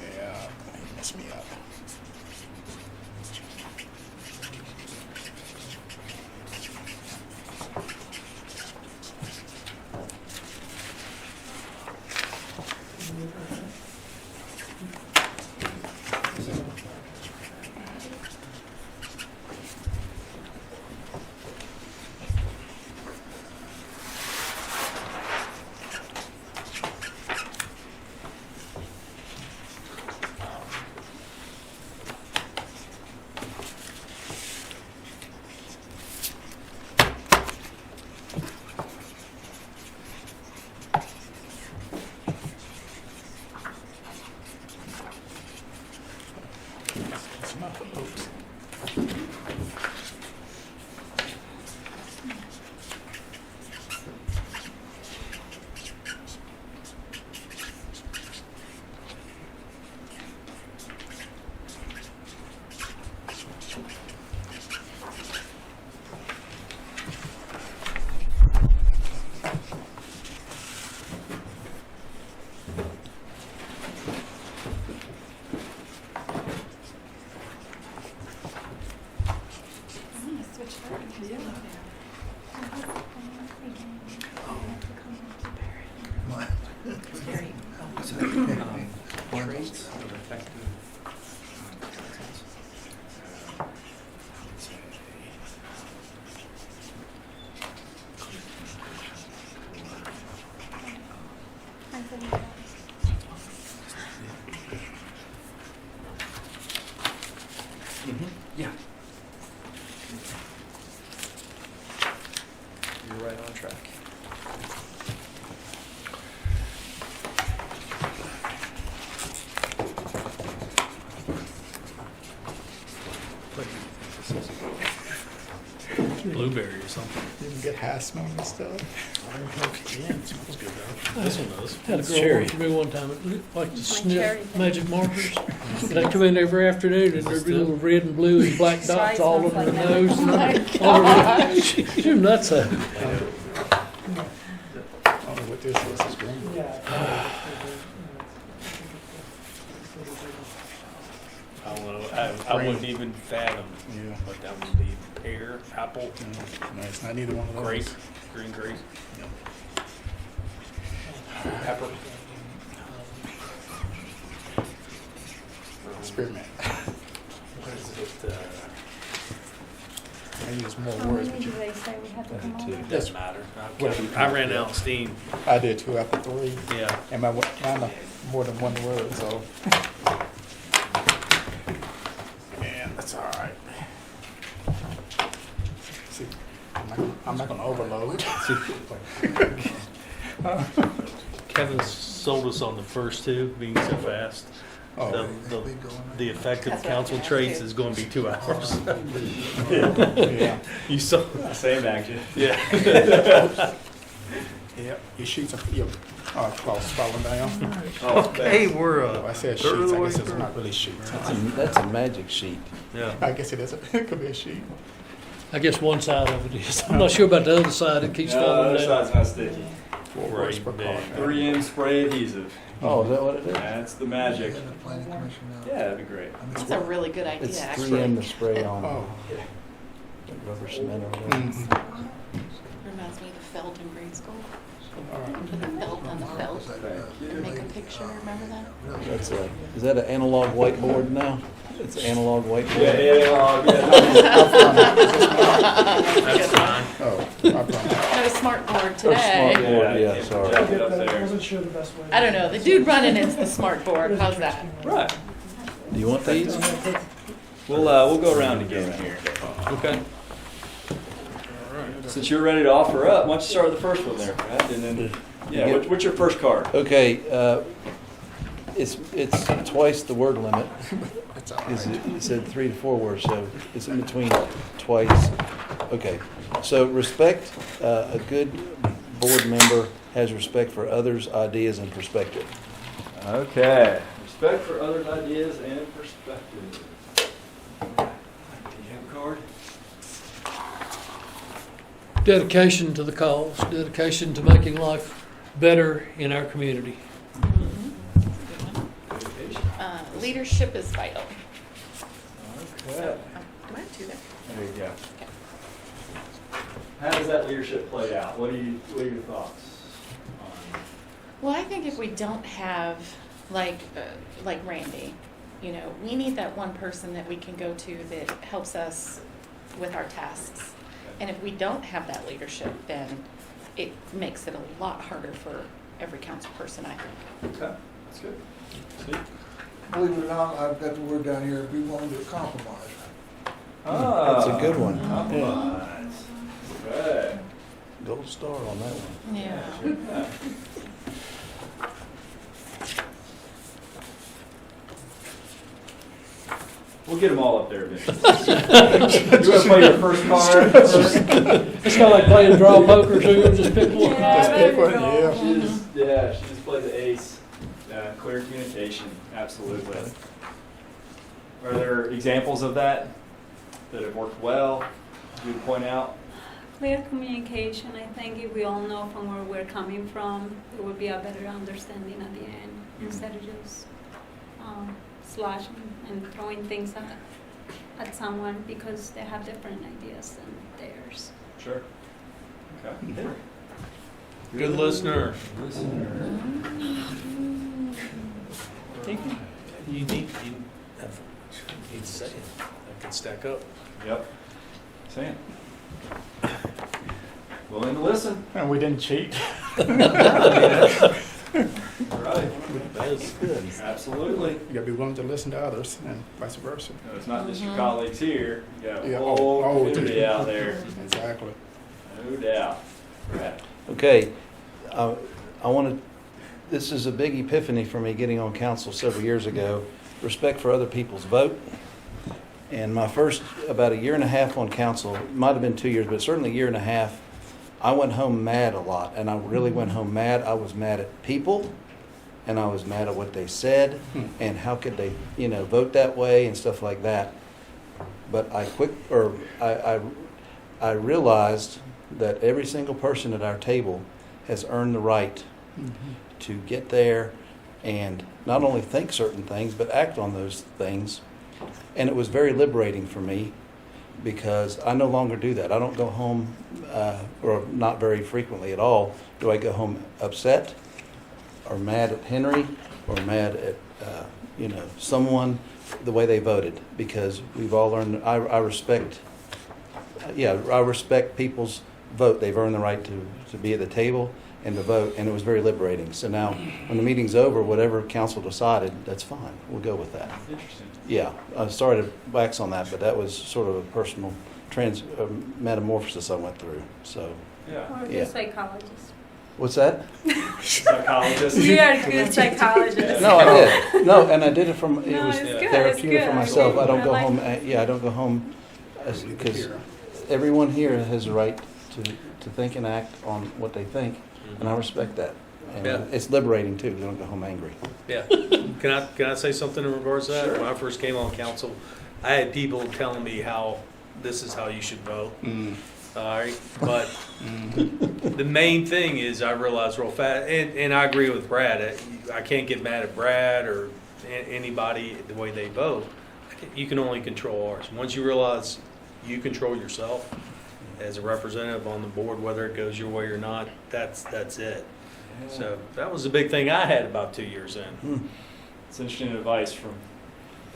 Yeah, he messed me up. That's not the hopes. Traits of effective Yeah. You're right on track. Blueberry or something. Didn't get high smelling stuff. Yeah, it smells good though. This one does. Had a It's girl cherry. work for me one time, it like to cherry sniff thing. magic markers. And I come in every afternoon and there'd be little red and blue and black dots all over her nose. And all over her nuts out. I don't know what this is. It's green. I don't know. I wouldn't even fathom Yeah. what that would be. Pear, apple, No, it's not either one of those. grape, green grape. Pepper. Spearmint. What is it? I use more How words, many but do they say we have to come I do over? too. Doesn't matter. What- I ran out of steam. I did 2 after 3. Yeah. And mine are more than one word, so. Yeah, that's all right. See, I'm not gonna overload. Kevin sold us on the first 2 being so fast. Oh, The effective council traits is going to be 2 hours. yeah. You saw. Same action. Yeah. Yep, your sheets are, your cloths falling down. Oh, Hey, we're Oh, I said third of sheets, the I way guess it's through. not really sheets. That's a magic sheet. Yeah. I guess it is, it could be a sheet. I guess one side of it is. I'm not sure about the other side. It keeps No, the falling other down. side's not sticky. 4 words per Right, card. big. 3M spray adhesive. Oh, is that what it is? That's the magic. The planning commission now. Yeah, that'd be great. That's a really good idea, It's actually. 3M to spray on Oh. rubber cement or whatever. Mhm. Reminds me of the felt in grade school. All right. Put the felt on the felt and make a picture. Remember that? That's a, is that an analog whiteboard now? It's an analog whiteboard? That's fine. Oh, I promise. No smart board Or today. smart board, yeah, sorry. Project it up there. wasn't sure the best way. I don't know. The dude running it's the smart board. How's that? Right. Do you want these? We'll go around again here. Okay. Since you're ready to offer up, why don't you start with the first one there, Brad? And then, yeah, what's your first card? Okay, it's twice the word limit. That's all Is right. it said 3 to 4 words, so it's in between twice. Okay, so respect, a good board member has respect for others' ideas and perspective. Okay. Respect for others' ideas and perspectives. Do you have a card? Dedication to the cause, dedication to making life better in our community. Leadership is vital. Okay. Do I have 2 there? There you go. How does that leadership play out? What are your thoughts on? Well, I think if we don't have like Randy, we need that one person that we can go to that helps us with our tasks. And if we don't have that leadership, then it makes it a lot harder for every council person, I think. Okay, that's good. See? Believe it or not, I've got the word down here, be willing to compromise. That's a good one. Compromise. Okay. Gold star on that one. Yeah. We'll get them all up there eventually. You want to play your first card? It's kind of like playing draw poker, so you'll just pick one. Just pick one, yeah. She just played the ace. Clear communication, absolutely. Are there examples of that have worked well? You would point out? Clear communication, I think if we all know from where we're coming from, it would be a better understanding at the end, instead of just slashing and throwing things at someone because they have different ideas than theirs. Sure. Okay. Good listener. You need to say it. That can stack up. Yep. Sam. Willing to listen. And we didn't cheat. Right. That is good. Absolutely. You gotta be willing to listen to others and vice versa. No, it's not just your colleagues here. You got a Yeah, whole community out there. Exactly. No doubt. Right. Okay, I want to, this is a big epiphany for me getting on council several years ago. Respect for other people's vote. And my first, about a year and a half on council, it might have been 2 years, but certainly a year and a half, I went home mad a lot. And I really went home mad. I was mad at people, and I was mad at what they said, and how could they, vote that way and stuff like that. But I realized that every single person at our table has earned the right to get there and not only think certain things, but act on those things. And it was very liberating for me because I no longer do that. I don't go home, or not very frequently at all, do I go home upset or mad at Henry or mad at, someone the way they voted, because we've all learned, I respect people's vote. They've earned the right to be at the table and to vote, and it was very liberating. So now, when the meeting's over, whatever council decided, that's fine. We'll go with that. Interesting. Yeah, I'm sorry to wax on that, but that was sort of a personal metamorphosis I went through. So, Yeah. Or Yeah. good psychologist. what's that? Psychologist. You are a good psychologist. No, I did. No, and I did it from, it No, was it's good, it's therapeutic good. for myself. I don't go like home, it. I don't go home, because everyone here has a right to think and act on what they think, and I respect that. And Yeah. it's liberating too, you don't go home angry. Yeah. Can I say something in regards to that? Sure. When I first came on council, I had people telling me how this is how you should vote. All right, but the main thing is I realized real fast, and I agree with Brad. I can't get mad at Brad or anybody the way they vote. You can only control ours. Once you realize you control yourself as a representative on the board, whether it goes your way or not, that's it. So that was the big thing I had about 2 years in. It's interesting advice from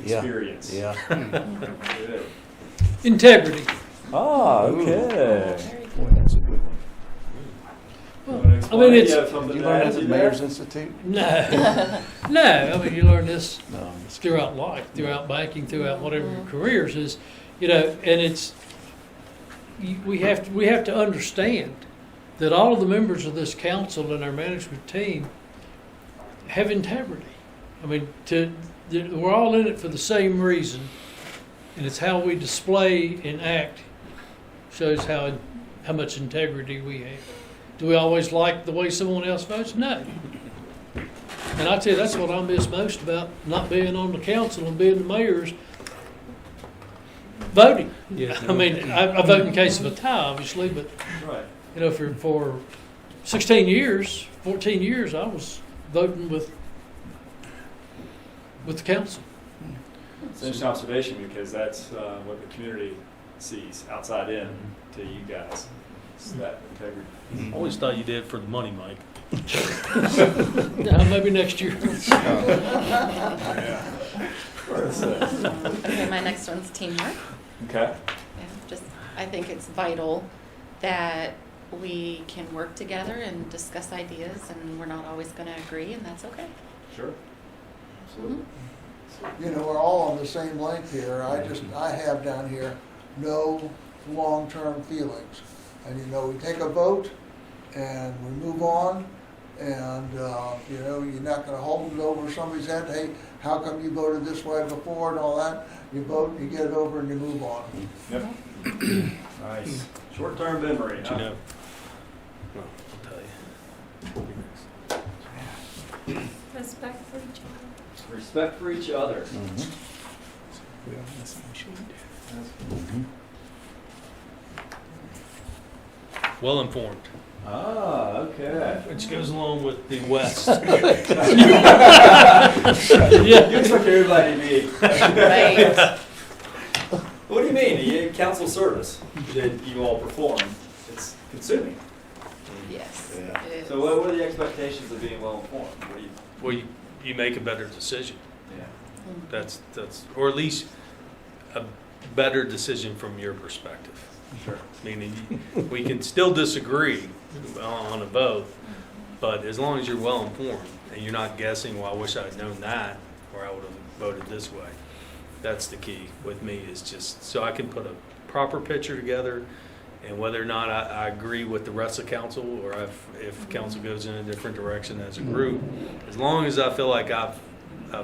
Yeah. experience. Yeah. Good. Integrity. Ah, okay. Very Boy, that's a good one. You wanna explain? I mean, it's- You have something Did you to learn add that to at that? Mayor's Institute? No, no. I mean, you learn this No. throughout life, throughout banking, throughout whatever your careers is, and it's we have to understand that all of the members of this council and our management team have integrity. I mean, we're all in it for the same reason, and it's how we display and act shows how much integrity we have. Do we always like the way someone else votes? No. And I tell you, that's what I miss most about not being on the council and being the mayor's voting. Yeah. I mean, I vote in case of a tie, obviously, but Right. for 16 years, 14 years, I was voting with the council. It's an interesting observation because that's what the community sees outside in to you guys. It's that integrity. I always thought you did it for the money, Mike. Maybe next year. Okay, my next one's teamwork. Okay. Yeah, I think it's vital that we can work together and discuss ideas, and we're not always going to agree, and that's okay. Sure. Absolutely. You know, we're all on the same length here. I have down here no long-term feelings. And, we take a vote and we move on. And, you're not going to hold it over somebody's head. Hey, how come you voted this way before and all that? You vote, you get it over, and you move on. Yep. Nice. Short-term memory. But Huh? you know, well, I'll tell you. Respect for each other. Respect for each other. Mhm. Mhm. Well informed, Ah, okay. which goes along with the West. Yeah. You expect everybody to be. Right. What do you mean? You council service that you all perform. It's consuming. Yes. Yeah. it is. So what are the expectations of being well informed? What do you? Well, you make a better decision. Yeah. Mm. That's, or at least a better decision from your perspective. Sure. Meaning, we can still disagree on a vote, but as long as you're well informed and you're not guessing, well, I wish I'd known that, or I would have voted this way. That's the key with me, is just so I can put a proper picture together, and whether or not I agree with the rest of council, or if council goes in a different direction as a group, as long as I feel like I've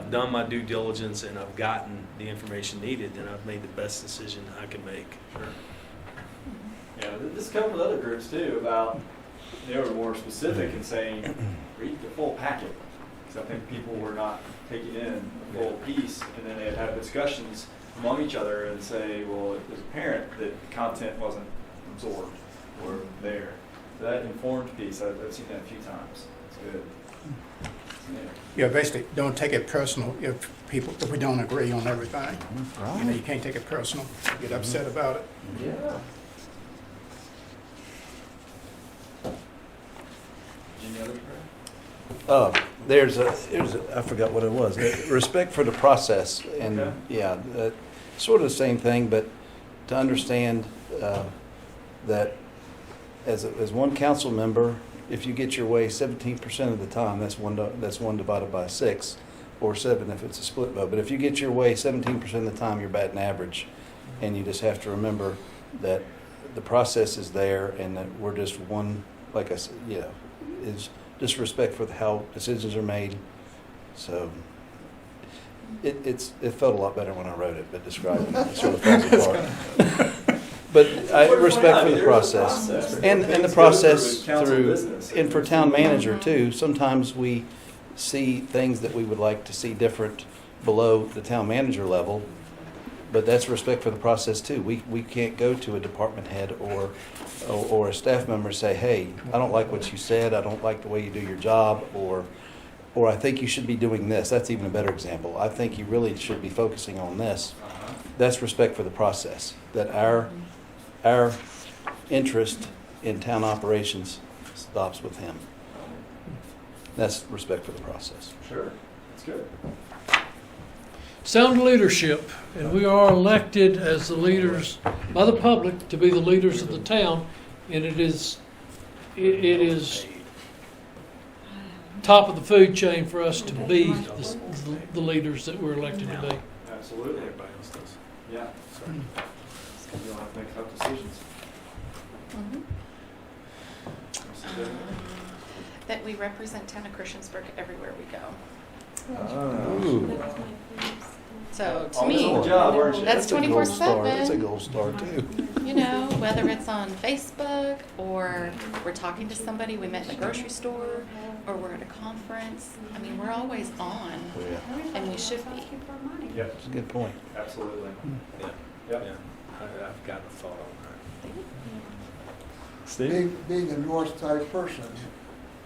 done my due diligence and I've gotten the information needed, then I've made the best decision I can make. Sure. Yeah, this comes with other groups too about they were more specific in saying read the full packet, because I think people were not taking in the full piece, and then they'd have discussions among each other and say, well, it was apparent that the content wasn't absorbed or there. So that informed piece, I've seen that a few times. It's good. Yeah, basically, don't take it personal if we don't agree on everything. You know, you can't take it personal, get upset about it. Yeah. Any other? I forgot what it was. Respect for the process, and Okay. yeah, sort of the same thing, but to understand that as one council member, if you get your way 17% of the time, that's one divided by 6, or 7 if it's a split vote. But if you get your way 17% of the time, you're batting average, and you just have to remember that the process is there, and that we're just one. Like I said, is just respect for how decisions are made. So it felt a lot better when I wrote it, but describing it sort of falls apart. But I respect for the process, and the process through, and for town manager too. Sometimes we see things that we would like to see different below the town manager level, but that's respect for the process too. We can't go to a department head or a staff member and say, hey, I don't like what you said, I don't like the way you do your job, or I think you should be doing this. That's even a better example. I think you really should be focusing on this. That's respect for the process, that our interest in town operations stops with him. That's respect for the process. Sure, that's good. Sound leadership, and we are elected as the leaders by the public to be the leaders of the town, and it is top of the food chain for us to be the leaders that we're elected to be. Absolutely. Everybody else does. Yeah. You don't have to make tough decisions. Mhm. That we represent town of Christiansburg everywhere we go. Ooh. So to Always me, on the job, aren't you? that's a gold star. 24/7. That's a gold star too. you know, whether it's on Facebook or we're talking to somebody we met in the grocery store or we're at a conference. I mean, we're always on, Yeah, and we should be. Yep, that's a good point. absolutely. Yeah, Yep. yeah. I've got a thought on Steve? Being a North type person,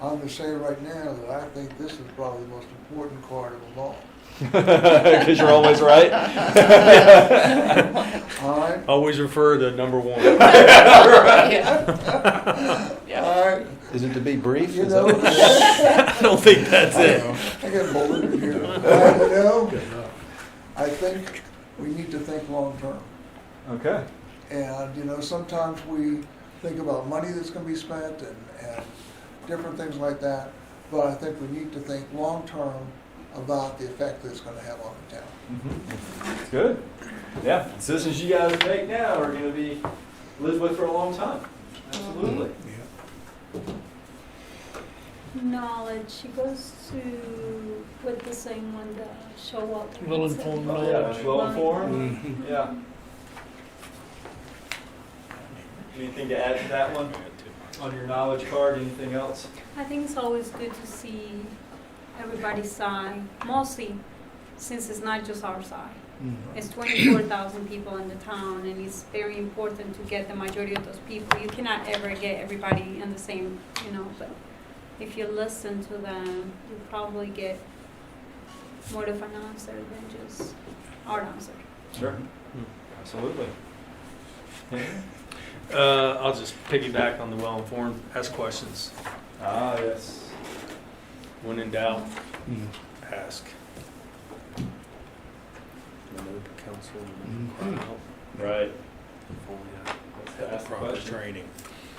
I'm going to say right now that I think this is probably the most important card of them all. Because you're always right. All right? that. Always refer to number one. Yeah. All right? Is it to be brief? You Is know, that I don't think that's it. I got bulleted here. You know, I think we need to think long term. Okay. And, you know, sometimes we think about money that's going to be spent and different things like that. But I think we need to think long term about the effect that it's going to have on the town. Mm-hmm. Good. Yeah, decisions you guys make now are going to be lived with for a long time. Absolutely. Knowledge, she goes to, with the same one, the show up. Well informed Oh, yeah, well informed. Mhm. Yeah. Anything to add to that one on your knowledge card? Anything else? I think it's always good to see everybody's side, mostly since it's not just our side. It's 24,000 people in the town, and it's very important to get the majority of those people. You cannot ever get everybody in the same, you know, but if you listen to them, you probably get more of an answer than just our answer. Sure. Absolutely. I'll just piggyback on the well-informed, ask questions. Ah, yes. When in doubt, ask. Member of council, Mhm. cry out. Right. Oh, yeah. Let's ask Have the proper question. training.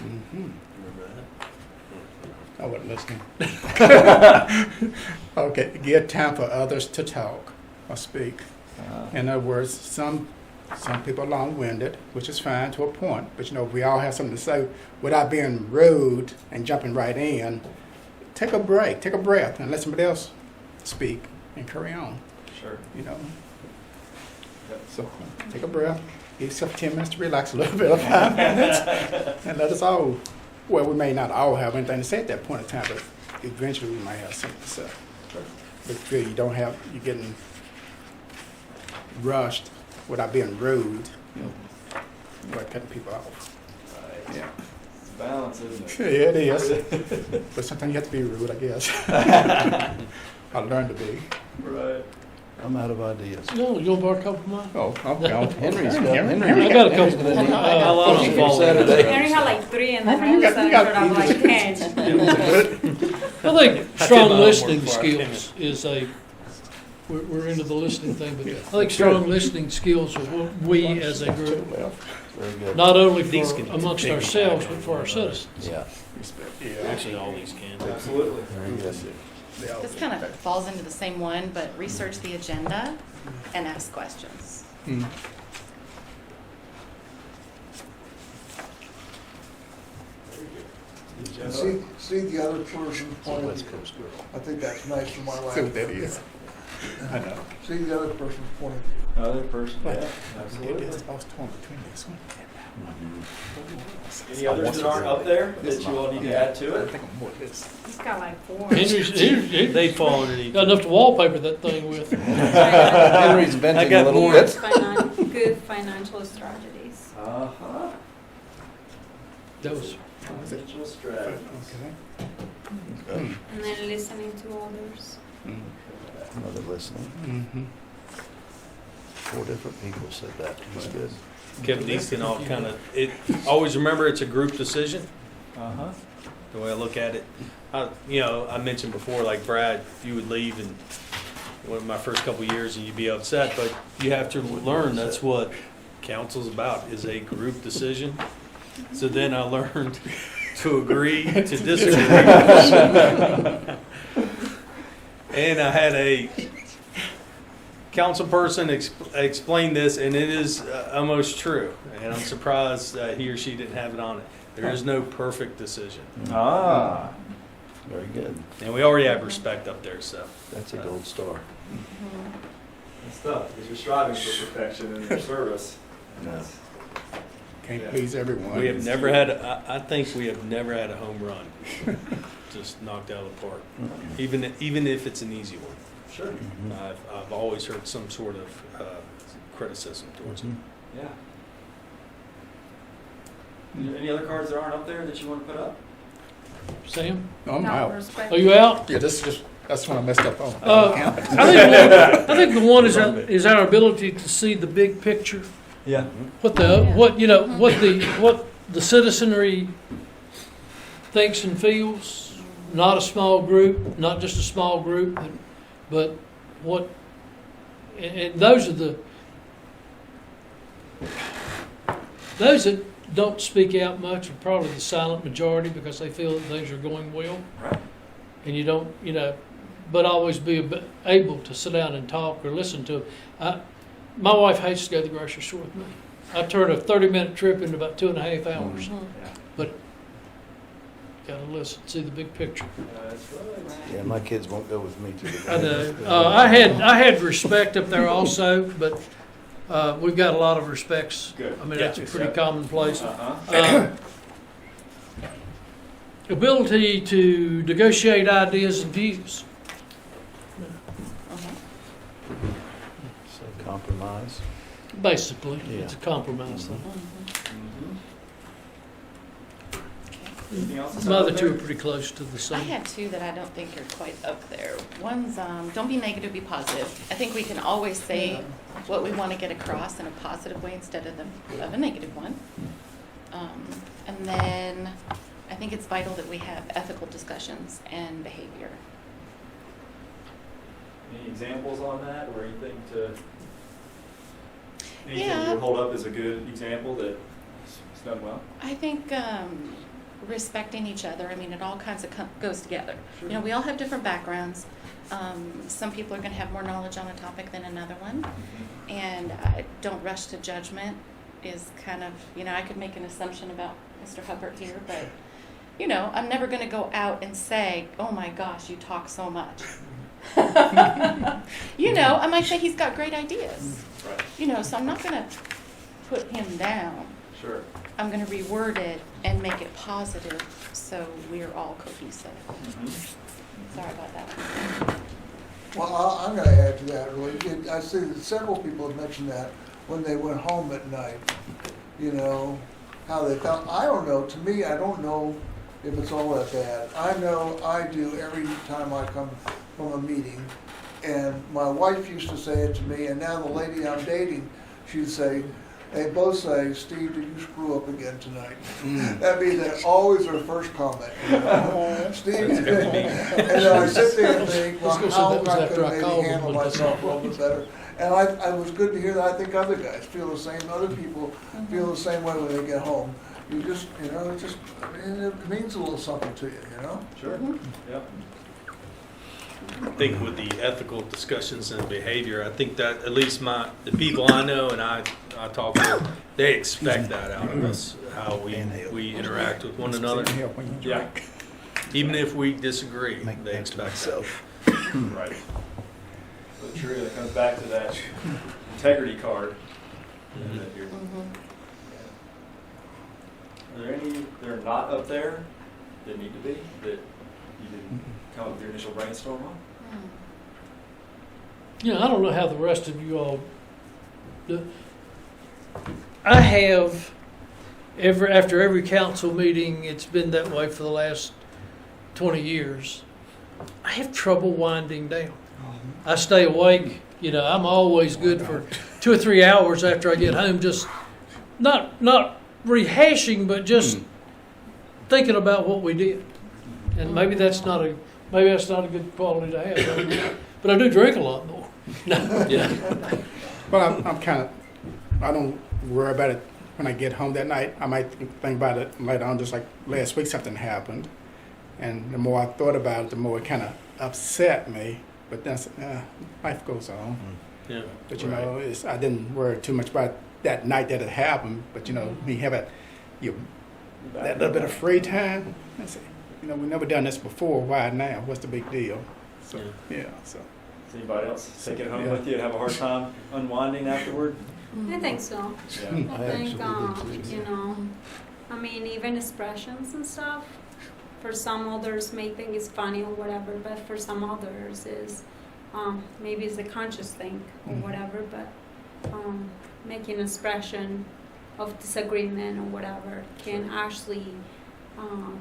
Mhm. Remember that? I wasn't listening. Okay, give time for others to talk or speak. In other words, some people are long-winded, which is fine to a point, but you know, we all have something to say without being rude and jumping right in. Take a break, take a breath, and let somebody else speak and carry on, Sure. you know. Yep. So take a breath, give yourself 10 minutes to relax a little bit, or 5 minutes, and let us all, well, we may not all have anything to say at that point in time, but eventually we might have something to say. But feel you're getting rushed without being rude, you know, by cutting people off. Right. Yeah. balance, isn't Yeah, it? it is. But sometimes you have to be rude, I guess. I learned to be. Right. I'm out of ideas. No, you want to borrow a couple of mine? Oh, I'm down. Henry's got, I got a couple. Henry's gonna need- How long Oh, fall Saturday. Henry had like 3 and then Henry, all you of a got- sudden you got- showed up you like just- 10. I think I did strong my listening homework before I came skills is a, we're into the listening thing, but I think strong listening skills are what we as a group, Very good. not only These for can amongst take ourselves, but action for our on citizens. Yeah, Actually, all these can. Absolutely. very good. This kind of falls into the same one, but research the agenda and ask questions. Mm. And see the other person's It's a point of West view. Coast girl. I think that's nice for my See what life. that is. I know. See the other person's point of view. Other person, yeah, It absolutely. is. I was torn between this one. Any others that aren't up there that you all need to add to I it? think I'm more this. He's got like 4. Henry's They fall underneath. got enough to wallpaper that thing with. Henry's I venting got a little more. bit. Good financial strategies. Uh-huh. Those. Financial strategy. Okay. Good. And then listening to others. Another listening. Mm-hmm. 4 different people said that. That's good. Kevin, these can all kind of, always remember it's a group decision, Uh-huh. the way I look at it. I mentioned before, like Brad, you would leave in one of my first couple of years and you'd be upset, but you have to learn that's what council's about, is a group decision. So then I learned to agree to disagree. And I had a council person explain this, and it is almost true. And I'm surprised he or she didn't have it on it. There is no perfect decision. Ah. Very good. And we already have respect up there, so. That's a gold star. Good stuff, because you're striving for perfection in your service. Yeah. Can't Yeah. please everyone. We have never had, I think we have never had a home run just knocked out of the park, even if it's an easy one. Sure. Mhm. I've always heard some sort of criticism towards it. Mhm. Yeah. Any other cards that aren't up there that you want to put up? Sam, Oh, I'm Not out. respect. are you out? Yeah, this is just, that's when I messed up on. I think the one is our ability to see the big picture. Yeah. What the citizenry thinks and feels. Not a small group, not just a small group, but what. And those are those that don't speak out much are probably the silent majority because they feel that things are going well. Right. And you don't, but always be able to sit down and talk or listen to them. My wife hates to go to the grocery store with me. I turn a 30-minute trip into about 2.5 hours. Mhm. But gotta listen, see the big picture. That's right. Yeah, my kids won't go with me to the. I know. I had respect up there also, but we've got a lot of respects. Good. I mean, that's a pretty commonplace. Uh-huh. Ability to negotiate ideas and views. So compromise. Basically, Yeah. it's a compromise thing. Mhm. Anything else? My other two are pretty close to the I same. had 2 that I don't think are quite up there. One's, don't be negative, be positive. I think we can always say what we want to get across in a positive way instead of a negative one. And then I think it's vital that we have ethical discussions and behavior. Any examples on that or anything Yeah. you would hold up as a good example that is done well? I think respecting each other, I mean, it all kinds of goes together. We all have different backgrounds. Some people are going to have more knowledge on a topic than another one. And don't rush to judgment is kind of, I could make an assumption about Mr. Hubbard here, but, I'm never going to go out and say, oh my gosh, you talk so much. I might say he's got great ideas. Right. So I'm not going to put him down. Sure. I'm going to reword it and make it positive so we're all cohesive. Sorry about that. Well, I'm going to add to that, really. I see that several people have mentioned that when they went home at night, how they felt. I don't know, to me, I don't know if it's all that bad. I know I do every time I come from a meeting, and my wife used to say it to me, and now the lady I'm dating, she'd say, they both say, Steve, did you screw up again tonight? That'd be always their first comment. You know? Steve, and then I sit there and think, well, Let's go say how that was I after could I maybe called him, handle but- myself a little bit better. And I was good to hear that. I think other guys feel the same. Other people feel the same way when they get home. You just, you know, I mean, it means a little something to you, you know? Sure. Yep. I think with the ethical discussions and behavior, I think that at least the people I know and I talk with, they expect that out of us, how we interact with one another. Help when you Yeah. drink. Even if we disagree, Make they next to expect that. Right. So true. That comes back to that integrity card. That you're- Are there any that are not up there that need to be that you didn't come up with your initial brainstorm on? You know, I don't know how the rest of you all do. I have, after every council meeting, it's been that way for the last 20 years, I have trouble winding down. I stay awake, you know, I'm always good for 2 or 3 hours after I get home, just not rehashing, but just thinking about what we did. And maybe that's not a good quality to have, but I do drink a lot more. Yeah. Well, I'm kind of, I don't worry about it when I get home that night. I might think about it later on, just like last week something happened. And the more I thought about it, the more it kind of upset me. But then life goes on. Yeah. But, you know, I didn't worry too much about that night that it happened. But, you know, me having that little bit of free time, I say, you know, we've never done this before. Why now? What's the big deal? So, yeah, so. Does anybody else take it home Yeah. with you and have a hard time unwinding afterward? I think so. Yeah. I think, actually did too. you know, I mean, even expressions and stuff, for some others may think it's funny or whatever, but for some others is, maybe it's a conscious thing or whatever, but making an expression of disagreement or whatever can actually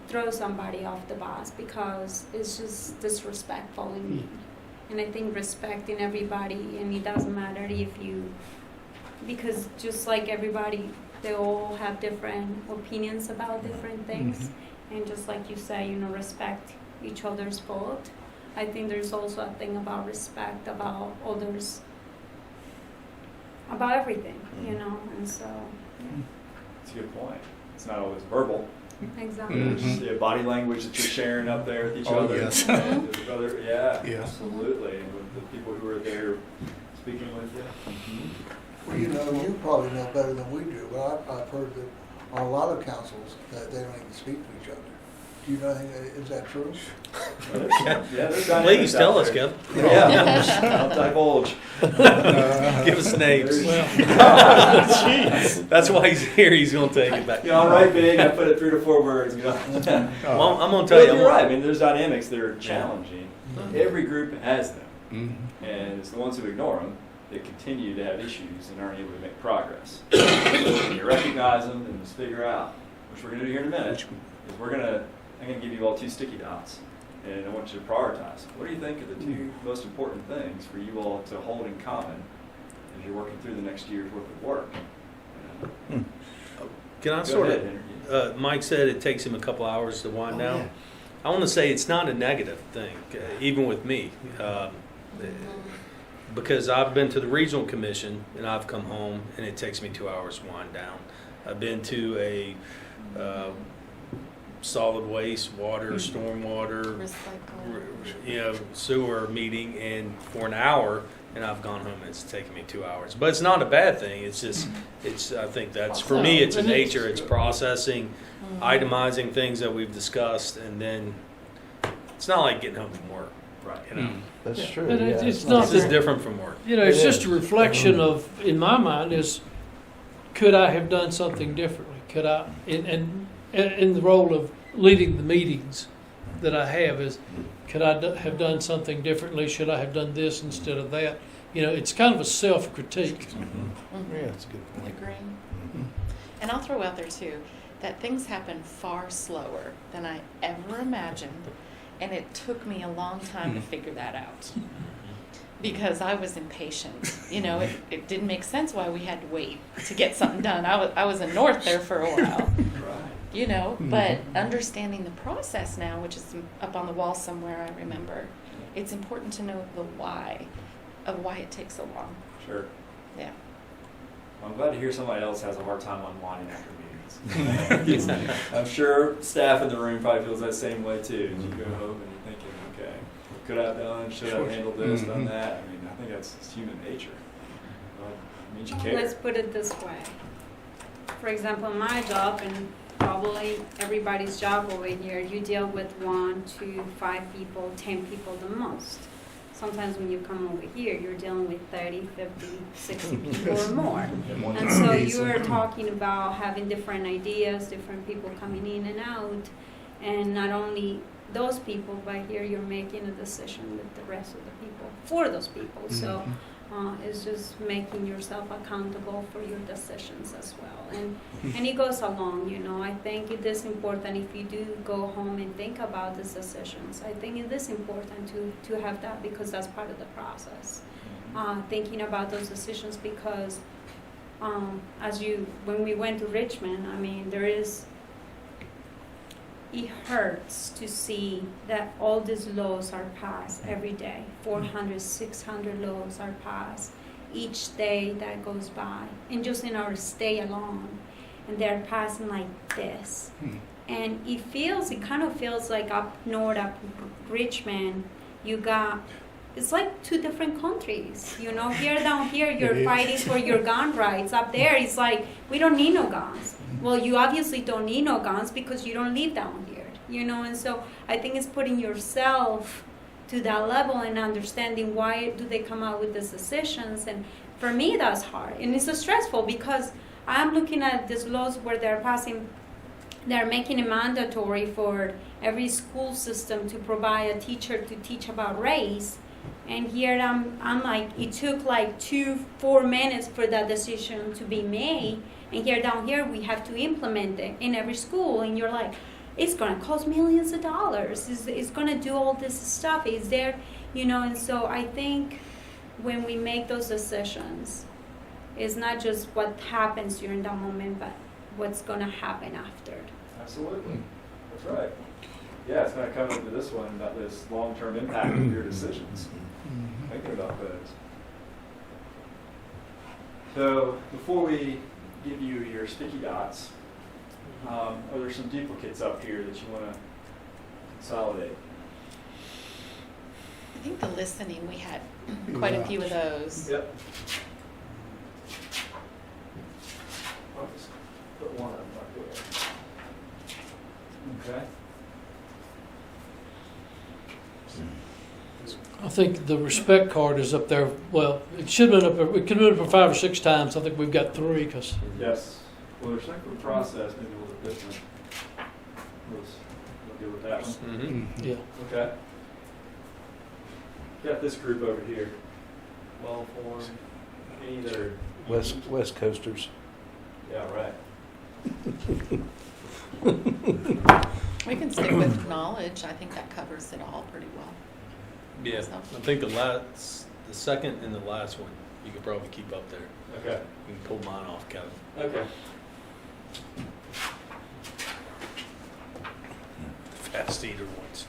throw somebody off the bus because it's just disrespectful and mean. And I think respecting everybody, and it doesn't matter if you, because just like everybody, they all have different opinions about different things. And just like you say, you know, respect each other's vote. I think there's also a thing about respect about others, about everything, you know, and so, That's a good point. It's not always verbal. exactly. There's the body language that you're sharing up there with each Oh, other. yes. And with other, yeah, Yeah. absolutely. And with the people who are there speaking with you. Well, you know, you probably know better than we do, but I've heard that on a lot of councils that they don't even speak to each other. Do you know anything, is that true? Yeah, there's dynamics Please tell out us, there. Kev. Yeah, I'll divulge. Give us names. That's why he's here. He's going to take it back. You know, I'm right big, I put it 3 to 4 words, you know. Well, I'm going to tell But you. you're right, I mean, there's dynamics that are challenging. Every group has them. And it's the ones who ignore them that continue to have issues and aren't able to make progress. When you recognize them and just figure out, which we're going to do here in a minute, is I'm going to give you all 2 sticky dots, and I want you to prioritize. What do you think are the 2 most important things for you all to hold in common as you're working through the next year's worth of work? Can I Go sort ahead, of, Mike said it takes him a couple hours to wind down. yeah. I want to say it's not a negative thing, even with me. Because I've been to the regional commission and I've come home and it takes me 2 hours to wind down. I've been to a solid waste, water, stormwater, Recycle. sewer meeting, and for an hour, and I've gone home and it's taken me 2 hours. But it's not a bad thing. It's just, I think that's, for me, it's a nature. It's processing, itemizing things that we've discussed, and then it's not like getting home from work. Right. You know, That's true. But Yeah, it's not this is different from work. You know, it's It just is. a reflection of, in my mind, is could I have done something differently? Could I, in the role of leading the meetings that I have, is could I have done something differently? Should I have done this instead of that? You know, it's kind of a self-critique. Yeah, that's a good point. Agree. And I'll throw out there too, that things happen far slower than I ever imagined, and it took me a long time to figure that out. Because I was impatient. You know, it didn't make sense why we had to wait to get something done. I was in North there for a while. Right. You know, but understanding the process now, which is up on the wall somewhere, I remember, it's important to know the why of why it takes so long. Sure. Yeah. Well, I'm glad to hear somebody else has a hard time unwinding after meetings. I'm sure staff in the room probably feels that same way too. You go home and you're thinking, okay, what could I have done? Should I have handled this, done that? I mean, I think that's just human nature. But it means you care. Let's put it this way. For example, my job, and probably everybody's job over here, you deal with 1, 2, 5 people, 10 people the most. Sometimes when you come over here, you're dealing with 30, 50, 60 people or more. And so you are talking about having different ideas, different people coming in and out, and not only those people, but here you're making a decision with the rest of the people, for those people. So it's just making yourself accountable for your decisions as well. And it goes along, you know. I think it is important if you do go home and think about these decisions. I think it is important to have that, because that's part of the process. Thinking about those decisions, because when we went to Richmond, I mean, it hurts to see that all these laws are passed every day. 400, 600 laws are passed each day that goes by, and just in our state alone, and they're passing like this. And it kind of feels like up north, up Richmond, it's like 2 different countries, you know. Down here, you're fighting for your gun rights. Up there, it's like, we don't need no guns. Well, you obviously don't need no guns because you don't live down here, you know. And so I think it's putting yourself to that level and understanding why do they come out with these decisions. And for me, that's hard. And it's so stressful, because I'm looking at these laws where they're making it mandatory for every school system to provide a teacher to teach about race. And here I'm like, it took like 2-4 minutes for that decision to be made. And down here, we have to implement it in every school. And you're like, it's going to cost millions of dollars. It's going to do all this stuff. Is there, you know? And so I think when we make those decisions, it's not just what happens during that moment, but what's going to happen after. Absolutely. That's right. Yeah, it's going to come into this one about this long-term impact of your decisions. Thinking about those. So before we give you your sticky dots, are there some duplicates up here that you want to consolidate? I think the listening, we had quite a few of those. Yep. I'll just put one of them up there. Okay. I think the respect card is up there. Well, it should have been up there. It could have been up there 5 or 6 times. I think we've got 3 because. Yes. Well, there's like a process, maybe a little bit different. We'll deal with that one. Yeah. Okay. Got this group over here. Well formed. Any that are West Coasters. yeah, right. We can stick with knowledge. I think that covers it all pretty well. Yeah, So- I think the second and the last one, you could probably keep up there. Okay. You can pull mine off, Kevin. Okay. Fast eater ones.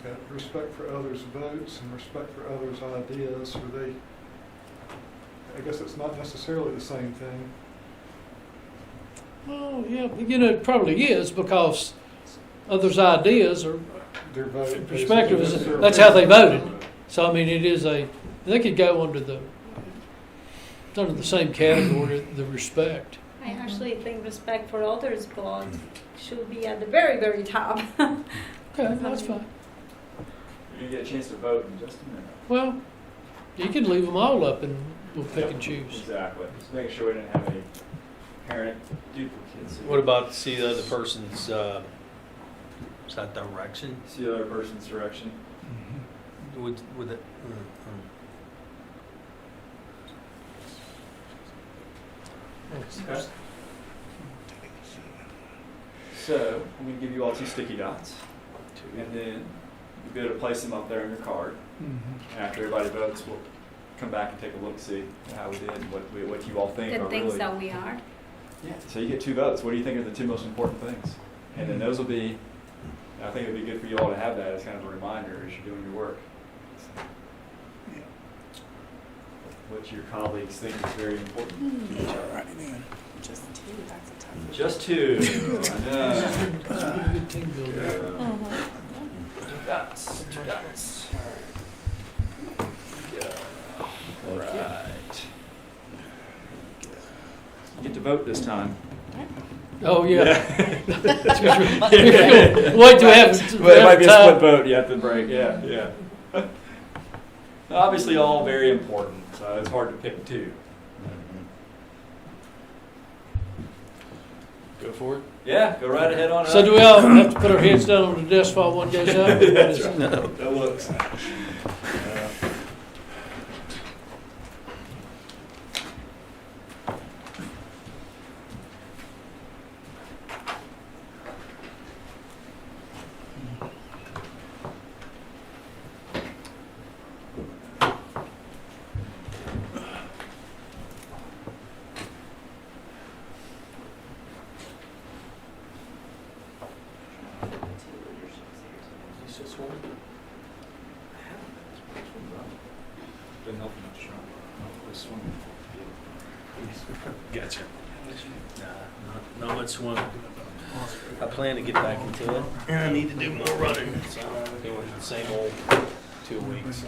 Got respect for others' votes and respect for others' ideas. I guess it's not necessarily the same thing. Well, yeah, you know, it probably is because others' ideas or Their vote. perspective is basically, that's how they voted. So I mean, it is they could go under the same category, the respect. I actually think respect for others' blood should be at the very, very top. Okay, that's fine. You're going to get a chance to vote in just a minute. Well, you can leave them all up and we'll pick and choose. Exactly. Just making sure we didn't have any apparent duplicates. What about see the other person's Is that direction? See the other person's direction. Would it? Okay. So I'm going to give you all 2 sticky dots, and then you'll be able to place them up there on your card. And after everybody votes, we'll come back and take a look, see how we did, and what you all think The are things really. that we are. Yeah. So you get 2 votes. What do you think are the 2 most important things? And then those will be. I think it'd be good for you all to have that as kind of a reminder as you're doing your work. What your colleagues think is very important to each other. Just 2, that's a tough one. Just 2. I know. It's a good team builder. Dots. 2 dots. Yeah. All right. You get to vote this time. Oh, yeah. Wait, Wait, do we have? Well, it might be a split vote. You have to break. Yeah. Obviously, all very important. So it's hard to pick 2. Go for it. Yeah, go right ahead on it. So do we all have to put our heads down on the desk while one goes up? That's right. That looks. Is this one? Didn't help much. This one. Gotcha. Nah, not much swimming. I plan to get back into it, and I need to do more running. So I'm doing the same old 2 weeks.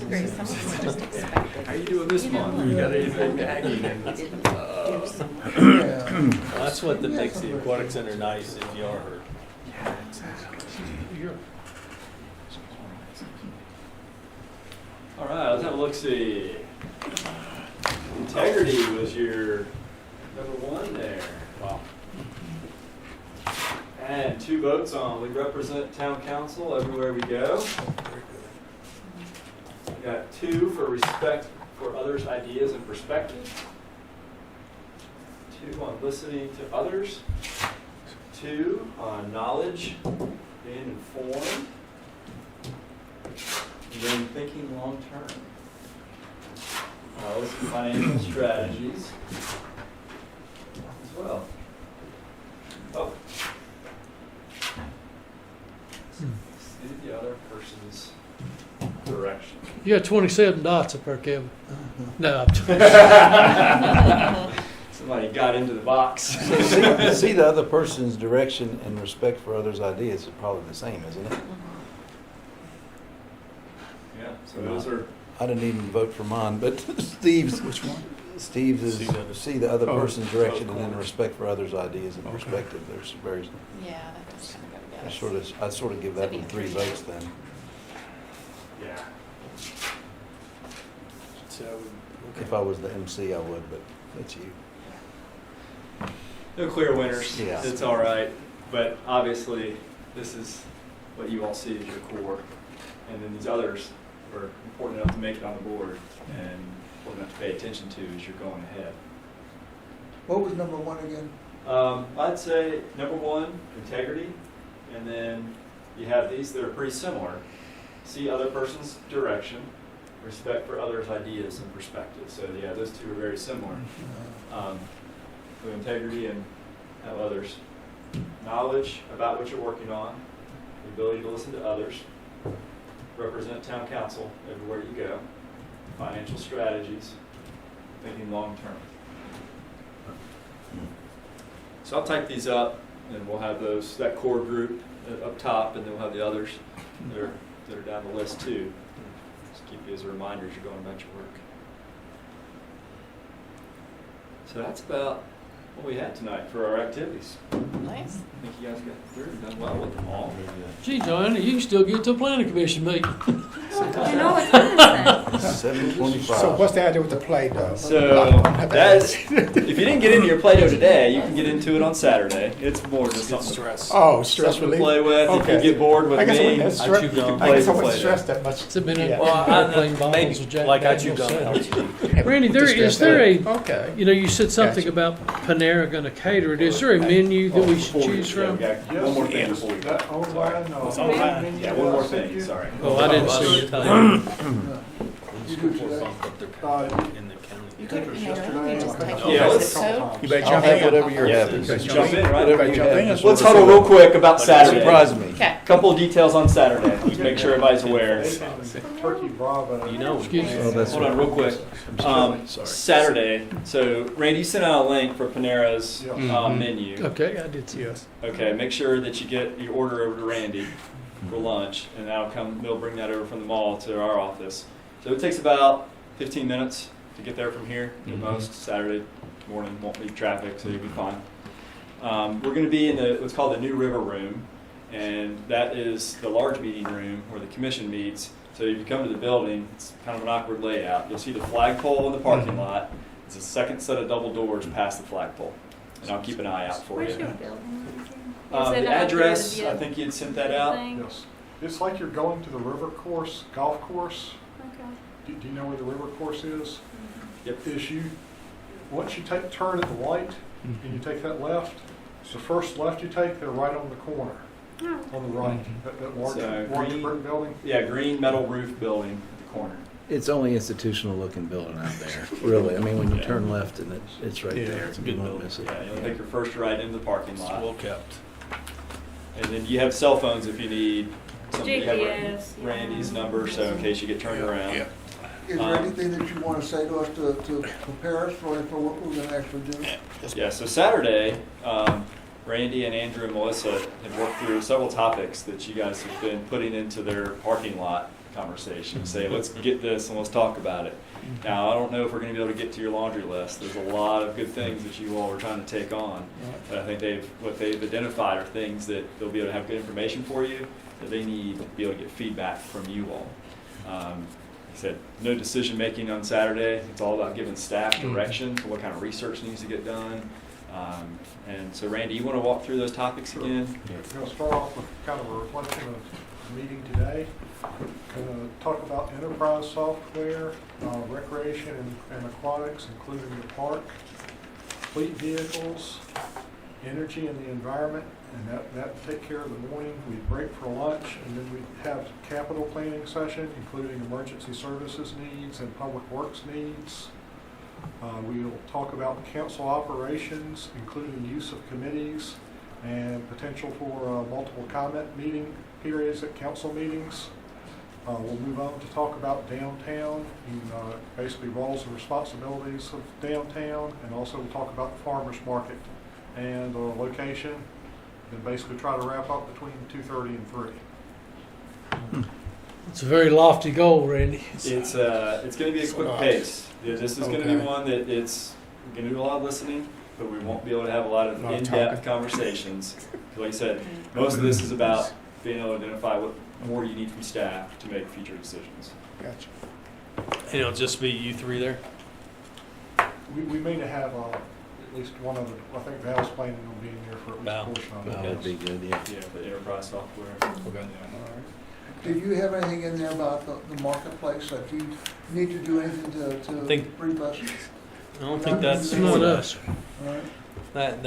Grace, some of us just expected. How are you doing this month? You got anything nagging? That's what makes the aquatic center nice, if you are hurt. All right, let's have a look-see. Integrity was your number 1 there. Wow. And 2 votes on. We represent town council everywhere we go. We got 2 for respect for others' ideas and perspectives. 2 on listening to others. 2 on knowledge, being informed. And then thinking long term. Those financial strategies as well. Oh. See the other person's direction. You got 27 dots up there, Kevin. No, Somebody got into the box. See the other person's direction and respect for others' ideas is probably the same, isn't it? Yeah, so those are. I didn't even vote for mine, but Steve's. Which one? Steve's is see the other person's direction and then respect for others' ideas and perspective. There's very. Yeah, that does kind of go together. I'd sort of give that one 3 votes then. Yeah. So, If I was the MC, I would, but that's you. No clear winners. Yeah. It's all right. But obviously, this is what you all see as your core. And then these others are important enough to make it on the board and important enough to pay attention to as you're going ahead. What was number 1 again? I'd say number 1, integrity. And then you have these that are pretty similar. See other person's direction, respect for others' ideas and perspectives. So yeah, those 2 are very similar. So integrity and have others. Knowledge about what you're working on, the ability to listen to others, represent town council everywhere you go, financial strategies, thinking long term. So I'll type these up, and we'll have that core group up top, and then we'll have the others that are down the list too. Just keep you as a reminder as you're going about your work. So that's about what we had tonight for our activities. Nice. I think you guys got through and done well with them all. Gee, Joanna, you can still get to a planning commission meeting. You know what time is it? 7:25. So what's the idea with the Play-Doh? So that's, if you didn't get into your Play-Doh today, you can get into it on Saturday. It's more just something stress. Oh, stress something to relief? play with. If Okay. you get bored with I guess me, that's I stress. chew gum. I guess I Play wasn't with stressed that much. It's been Yeah. playing bottles maybe with Jack like I chew Daniels. gum helps. Randy, is there Okay. you said something Gotcha. about Panera going to cater it. Is there a menu that we should choose from? Yeah, we got one more thing before we go. That online, online. Yeah, one more thing, sorry. Oh, I didn't see it. You do today? In the county. You go to Panera, you just type Yeah, in let's- zip code. You better I'll jump have in. whatever you're Yeah, having. jump in, right? Whatever you Jump in. have. Let's huddle real quick about Saturday. Surprise me. Okay. Couple of details on Saturday, just make sure everybody's aware. Turkey Bravo. You know. Excuse me. Oh, that's Hold on real quick. Sorry. Saturday, so Randy, you sent out a link for Panera's Yeah. menu. Okay, I did see it. Yes. Okay, make sure that you get your order over to Randy for lunch, and they'll bring that over from the mall to our office. So it takes about 15 minutes to get there from here at most. Saturday morning, won't be traffic, so you'll be fine. We're going to be in what's called the New River Room, and that is the large meeting room where the commission meets. So if you come to the building, it's kind of an awkward layout. You'll see the flagpole in the parking lot. It's a second set of double doors past the flagpole, and I'll keep an eye out for Where's you. your building? The Is it out address, there, I think you'd sent that out. thing? Yes. It's like you're going to the river course, golf course. Okay. Do you know where the river course is? Yep. Once you turn at the light and you take that left, it's the first left you take, they're right on the corner, Oh. on the right. That large green- brick building. Yeah, green metal roof building at the corner. It's only institutional looking building out there, really. I mean, when you turn left and it's right Yeah, there. it's a You good won't building. miss it. Yeah, you'll take your first right into the parking It's lot. well kept. And then you have cell phones if you need. Somebody have GPS, yeah. Randy's number, so in case you get turned around. Is there anything that you want to say to us to prepare us for what we're going to actually do? Yeah, so Saturday, Randy and Andrew and Melissa have worked through several topics that you guys have been putting into their parking lot conversation. Say, let's get this and let's talk about it. Now, I don't know if we're going to be able to get to your laundry list. There's a lot of good things that you all are trying to take on. But I think what they've identified are things that they'll be able to have good information for you, that they need to be able to get feedback from you all. He said, no decision making on Saturday. It's all about giving staff direction for what kind of research needs to get done. And so, Randy, you want to walk through those topics again? I'm going to start off with kind of a reflection of the meeting today. Going to talk about enterprise software, recreation and aquatics, including the park, fleet vehicles, energy and the environment, and that would take care of the morning. We'd break for lunch, and then we'd have capital planning session, including emergency services needs and public works needs. We'll talk about council operations, including use of committees and potential for multiple comment meeting periods at council meetings. We'll move on to talk about downtown and basically roles and responsibilities of downtown, and also we'll talk about the farmers market and location, and basically try to wrap up between 2:30 and 3. It's a very lofty goal, Randy. It's going to be a quick pace. Yeah, this is going to be one that we're going to do a lot of listening, but we won't be able to have a lot of in-depth conversations. Like I said, most of this is about being able to identify what more you need from staff to make future decisions. Gotcha. And it'll just be you three there? We may have at least one other. I think Val's planning on being there for at least Val. a portion of it. That'd be good, yeah. Yeah, the enterprise software. Okay. Do you have anything in there about the marketplace? If you need to do anything to think- brief us? I don't think that's, It's not us. All right.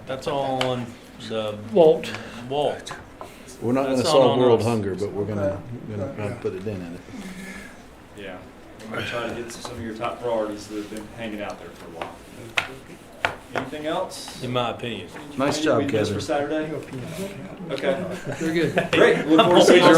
that's all on the Walt. Walt. We're not going to That's not solve on world us. hunger, but we're going to Okay. try to put it in it. Yeah. I'm going to try to get to some of your top priorities that have been hanging out there for a while. Anything else? In my opinion. Nice Anything job, we missed Kevin. for Saturday? Okay. Very good. Great. Look forward to seeing you